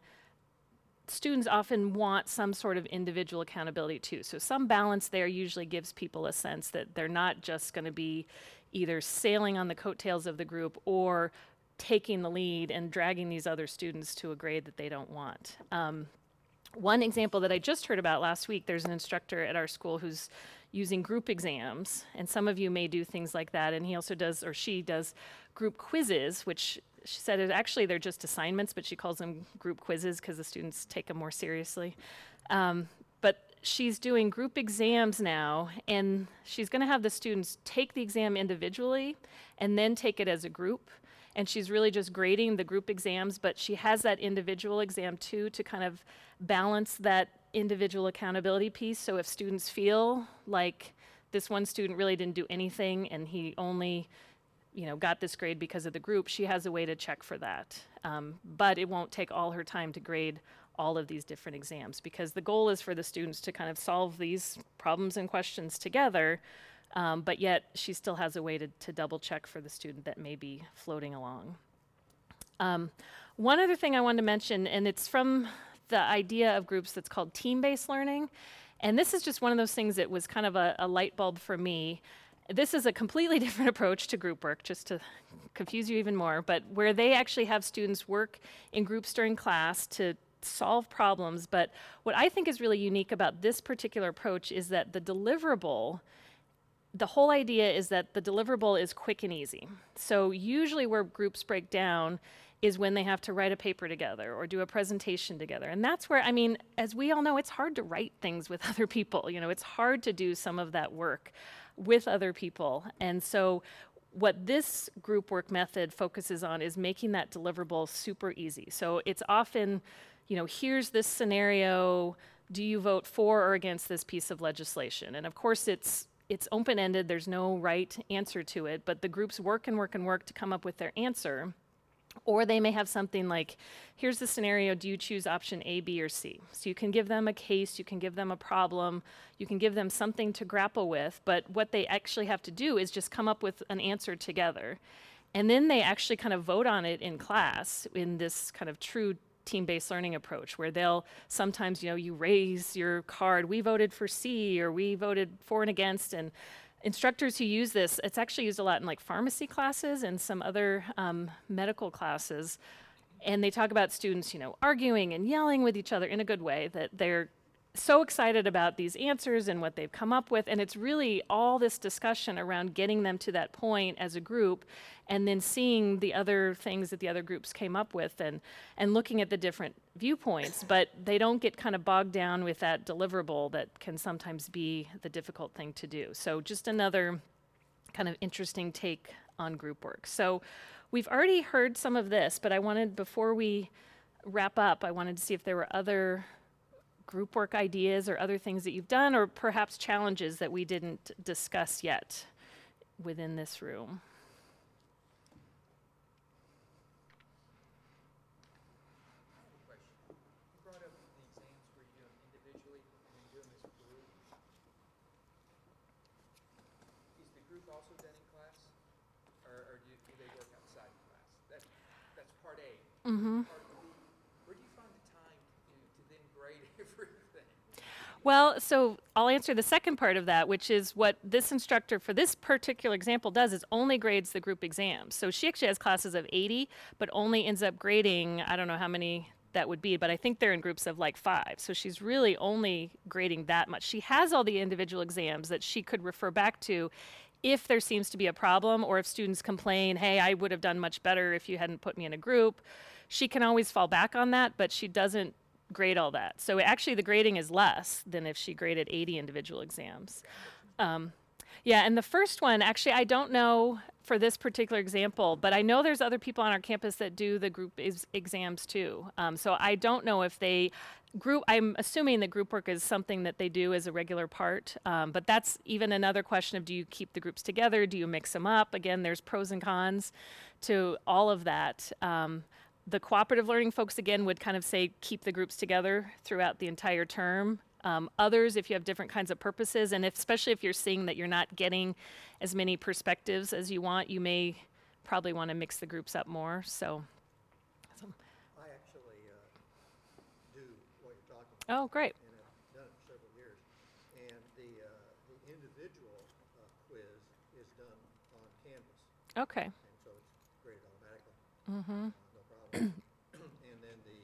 students often want some sort of individual accountability too. So some balance there usually gives people a sense that they're not just going to be either sailing on the coattails of the group or taking the lead and dragging these other students to a grade that they don't want. One example that I just heard about last week, there's an instructor at our school who's using group exams, and some of you may do things like that, and he also does, or she does, group quizzes, which she said actually they're just assignments, but she calls them group quizzes because the students take them more seriously. But she's doing group exams now, and she's going to have the students take the exam individually and then take it as a group. And she's really just grading the group exams, but she has that individual exam too to kind of balance that individual accountability piece. So if students feel like this one student really didn't do anything and he only got this grade because of the group, she has a way to check for that. But it won't take all her time to grade all of these different exams, because the goal is for the students to kind of solve these problems and questions together, but yet she still has a way to double check for the student that may be floating along. One other thing I wanted to mention, and it's from the idea of groups that's called team-based learning, and this is just one of those things that was kind of a light bulb for me. This is a completely different approach to group work, just to confuse you even more, but where they actually have students work in groups during class to solve problems. But what I think is really unique about this particular approach is that the deliverable, the whole idea is that the deliverable is quick and easy. So usually where groups break down is when they have to write a paper together or do a presentation together. And that's where, I mean, as we all know, it's hard to write things with other people. It's hard to do some of that work with other people. And so what this group work method focuses on is making that deliverable super easy. So it's often, here's this scenario, do you vote for or against this piece of legislation? And of course it's open-ended, there's no right answer to it, but the groups work and work and work to come up with their answer. Or they may have something like, here's the scenario, do you choose option A, B, or C? So you can give them a case, you can give them a problem, you can give them something to grapple with, but what they actually have to do is just come up with an answer together. And then they actually kind of vote on it in class in this kind of true team-based learning approach, where they'll sometimes, you raise your card, we voted for C, or we voted for and against, and instructors who use this, it's actually used a lot in like pharmacy classes and some other medical classes. And they talk about students, arguing and yelling with each other in a good way, that they're so excited about these answers and what they've come up with. And it's really all this discussion around getting them to that point as a group, and then seeing the other things that the other groups came up with and looking at the different viewpoints. But they don't get kind of bogged down with that deliverable that can sometimes be the difficult thing to do. So just another kind of interesting take on group work. So we've already heard some of this, but I wanted, before we wrap up, I wanted to see if there were other group work ideas or other things that you've done, or perhaps challenges that we didn't discuss yet within this room. You brought up the exams where you do them individually and then do them as a group. Is the group also done in class, or do they work outside of class? That's part A. Mm-hmm. Part B, where do you find the time to then grade everything? Well, so I'll answer the second part of that, which is what this instructor for this particular example does is only grades the group exams. So she actually has classes of 80, but only ends up grading, I don't know how many that would be, but I think they're in groups of like 5. So she's really only grading that much. She has all the individual exams that she could refer back to if there seems to be a problem, or if students complain, hey, I would have done much better if you hadn't put me in a group. She can always fall back on that, but she doesn't grade all that. So actually the grading is less than if she graded 80 individual exams. Yeah, and the first one, actually I don't know for this particular example, but I know there's other people on our campus that do the group exams too. So I don't know if they I'm assuming that group work is something that they do as a regular part, but that's even another question of, do you keep the groups together? Do you mix them up? Again, there's pros and cons to all of that. The cooperative learning folks, again, would kind of say keep the groups together throughout the entire term. Others, if you have different kinds of purposes, and especially if you're seeing that you're not getting as many perspectives as you want, you may probably want to mix the groups up more. So I actually do what you're talking about. Oh, great. And I've done it for several years. And the individual quiz is done on Canvas. Okay. And so it's graded automatically. Mm-hmm. No problem. and then the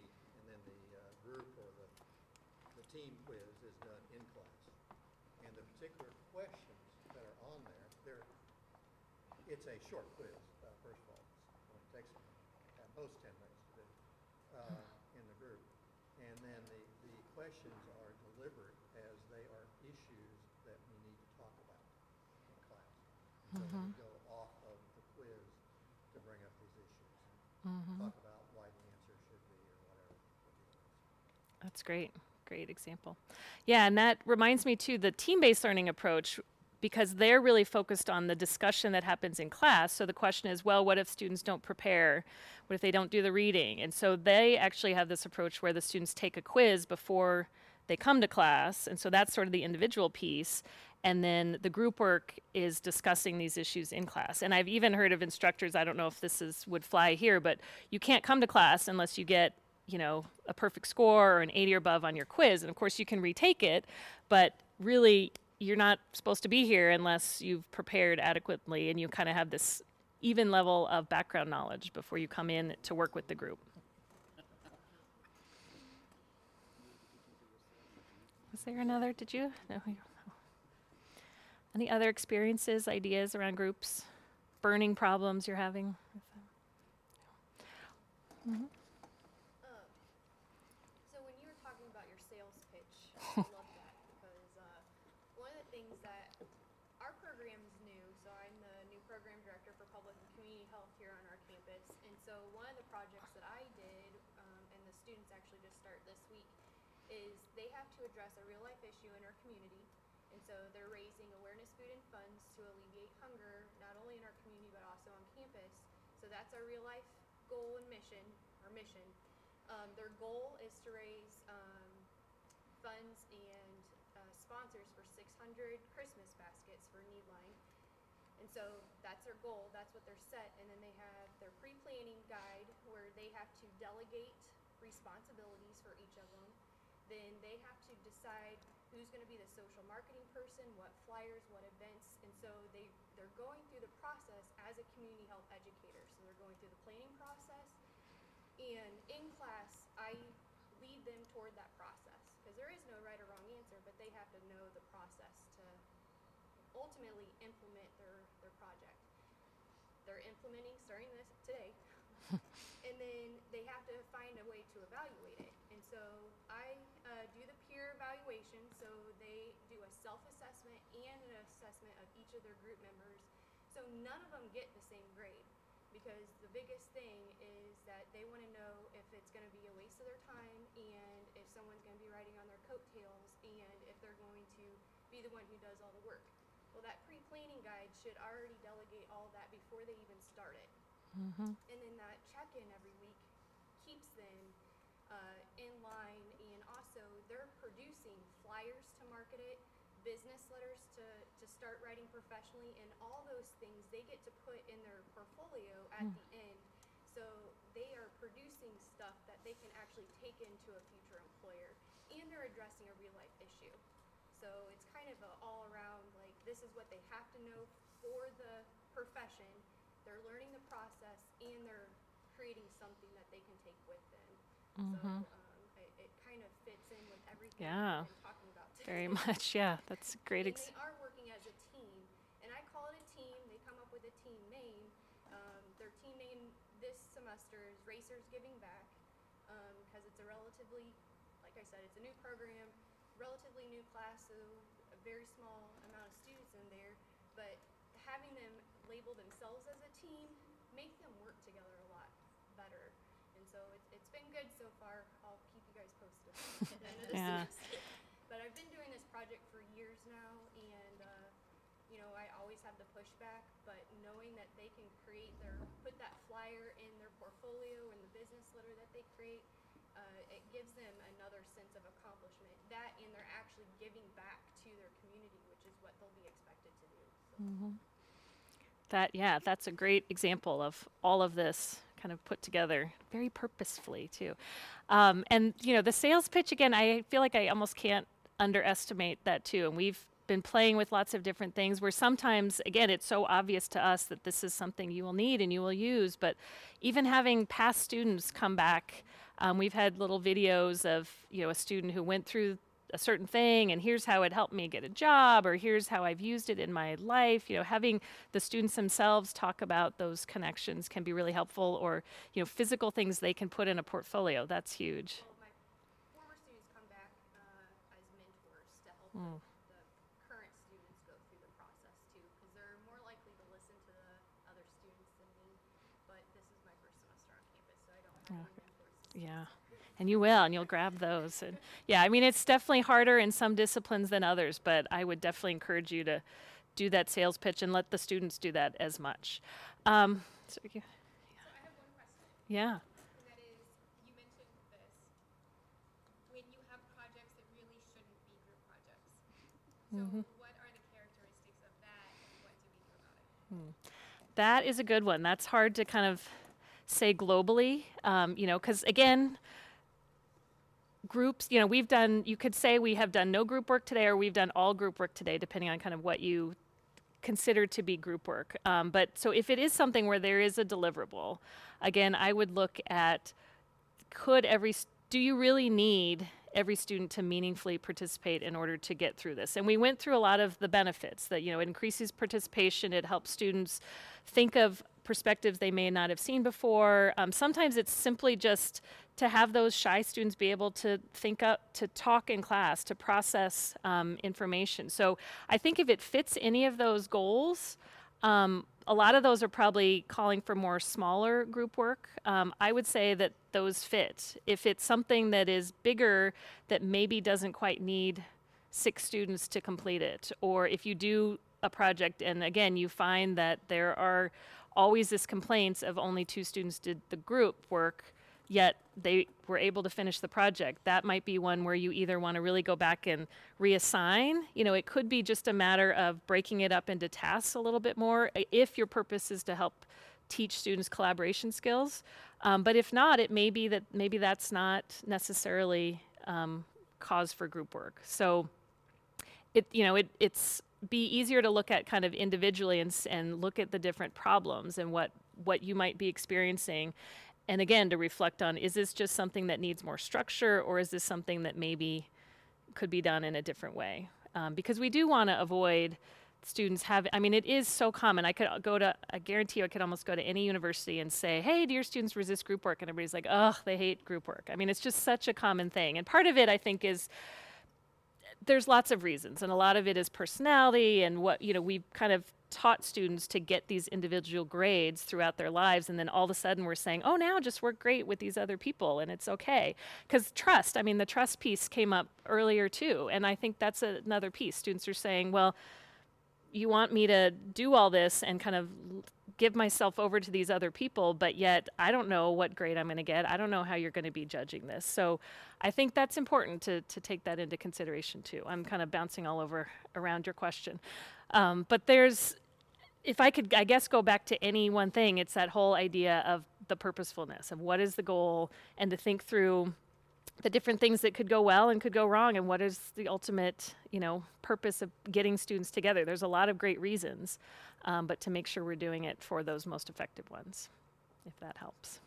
group or the team quiz is done in class. And the particular questions that are on there, it's a short quiz, first of all. It takes at most 10 minutes to do in the group. And then the questions are delivered as they are issues that we need to talk about in class. So we go off of the quiz to bring up these issues and talk about why the answer should be or whatever. That's great. great example. Yeah, and that reminds me too, the team-based learning approach, because they're really focused on the discussion that happens in class. So the question is, well, what if students don't prepare? What if they don't do the reading? And so they actually have this approach where the students take a quiz before they come to class. And so that's sort of the individual piece. And then the group work is discussing these issues in class. And I've even heard of instructors, I don't know if this would fly here, but you can't come to class unless you get, you know, a perfect score or an 80 or above on your quiz. And of course you can retake it, but really you're not supposed to be here unless you've prepared adequately and you kind of have this even level of background knowledge before you come in to work with the group. Was there another? Did you? No. Any other experiences, ideas around groups, burning problems you're having? Mm-hmm. So when you were talking about your sales pitch, I love that because one of the things that our program is new, so I'm the new program director for public and community health here on our campus, and so one of the projects that I did, and the students actually just start this week, is they have to address a real life issue in our community. And so they're raising awareness food and funds to alleviate hunger, not only in our community, but also on campus. So that's our real life goal and mission, or mission. Their goal is to raise funds and sponsors for 600 Christmas baskets for Needline. And so that's their goal, that's what they're set. And then they have their pre-planning guide where they have to delegate responsibilities for each of them. Then they have to decide who's going to be the social marketing person, what flyers, what events, and so they're going through the process as a community health educator. So they're going through the planning process, and in class, I lead them toward that process, because there is no right or wrong answer, but they have to know the process to ultimately implement their project. They're implementing starting this today, and then they have to find a way to evaluate it. And so I do the peer evaluation, so they do a self-assessment and an assessment of each of their group members. So none of them get the same grade, because the biggest thing is that they want to know if it's going to be a waste of their time, and if someone's going to be riding on their coattails, and if they're going to be the one who does all the work. Well, that pre-planning guide should already delegate all that before they even start it. Mm-hmm. And then that check-in every week keeps them in line, and also they're producing flyers to market it, business letters to start writing professionally, and all those things they get to put in their portfolio at the end. So they are producing stuff that they can actually take into a future employer, and they're addressing a real life issue. So it's kind of a all around, like, this is what they have to know for the profession. They're learning the process, and they're creating something that they can take with them. Mm-hmm. So it kind of fits in with everything we've been talking about today. Very much, yeah. That's great. And they are working as a team, and I call it a team. They come up with a team name. Their team name this semester is Racers Giving Back, because it's a relatively, like I said, it's a new program, relatively new class, so a very small amount of students in there, but having them label themselves as a team make them work together a lot better. And so it's been good so far. I'll keep you guys posted at the end of the semester. But I've been doing this project for years now, and you know, I always have the pushback, but knowing that they can put that flyer in their portfolio and the business letter that they create, it gives them another sense of accomplishment. That, and they're actually giving back to their community, which is what they'll be expected to do. So. Mm-hmm. That's a great example of all of this kind of put together very purposefully too. And you know, the sales pitch, again, I feel like I almost can't underestimate that too. And we've been playing with lots of different things where sometimes, again, it's so obvious to us that this is something you will need and you will use, but even having past students come back, we've had little videos of, you know, a student who went through a certain thing, and here's how it helped me get a job, or here's how I've used it in my life. You know, having the students themselves talk about those connections can be really helpful, or, you know, physical things they can put in a portfolio. That's huge. Well, my former students come back as mentors to help the current students go through the process too, because they're more likely to listen to the other students than me. But this is my first semester on campus, so I don't have any mentors. Yeah. And you will, and you'll grab those. And yeah, I mean, it's definitely harder in some disciplines than others, but I would definitely encourage you to do that sales pitch and let the students do that as much. So I have one question. Yeah. And that is, you mentioned this, when you have projects that really shouldn't be group projects. So what are the characteristics of that, and what do we do about it? That is a good one. That's hard to kind of say globally, you know, because again, groups, you know, you could say we have done no group work today or we've done all group work today, depending on kind of what you consider to be group work. But so if it is something where there is a deliverable, again, I would look at, do you really need every student to meaningfully participate in order to get through this? And we went through a lot of the benefits that, you know, it increases participation, it helps students think of perspectives they may not have seen before. Sometimes it's simply just to have those shy students be able to think up, to talk in class, to process information. So I think if it fits any of those goals, a lot of those are probably calling for more smaller group work. I would say that those fit. If it's something that is bigger that maybe doesn't quite need 6 students to complete it, or if you do a project and again you find that there are always this complaints of only 2 students did the group work, yet they were able to finish the project, that might be one where you either want to really go back and reassign. You know, it could be just a matter of breaking it up into tasks a little bit more if your purpose is to help teach students collaboration skills. But if not, it may be that maybe that's not necessarily cause for group work. So it's be easier to look at kind of individually and look at the different problems and what you might be experiencing. And again, to reflect on, is this just something that needs more structure, or is this something that maybe could be done in a different way? Because we do want to avoid students I mean, it is so common. I guarantee you I could almost go to any university and say, hey, do your students resist group work? And everybody's like, oh, they hate group work. I mean, it's just such a common thing. And part of it, I think, is there's lots of reasons, and a lot of it is personality and what, you know, we've kind of taught students to get these individual grades throughout their lives, and then all of a sudden we're saying, oh, now just work great with these other people and it's okay. Because trust, I mean, the trust piece came up earlier too, and I think that's another piece. Students are saying, well, you want me to do all this and kind of give myself over to these other people, but yet I don't know what grade I'm going to get. I don't know how you're going to be judging this. So I think that's important to take that into consideration too. I'm kind of bouncing all over around your question. But if I could, I guess, go back to any one thing, it's that whole idea of the purposefulness of what is the goal, and to think through the different things that could go well and could go wrong, and what is the ultimate, you know, purpose of getting students together. There's a lot of great reasons, but to make sure we're doing it for those most effective ones, if that helps.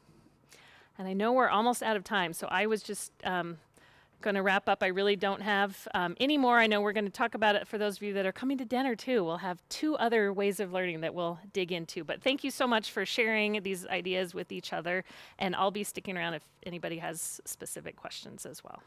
And I know we're almost out of time, so I was just going to wrap up. I really don't have any more. I know we're going to talk about it for those of you that are coming to dinner too. We'll have 2 other ways of learning that we'll dig into. But thank you so much for sharing these ideas with each other. And I'll be sticking around if anybody has specific questions as well.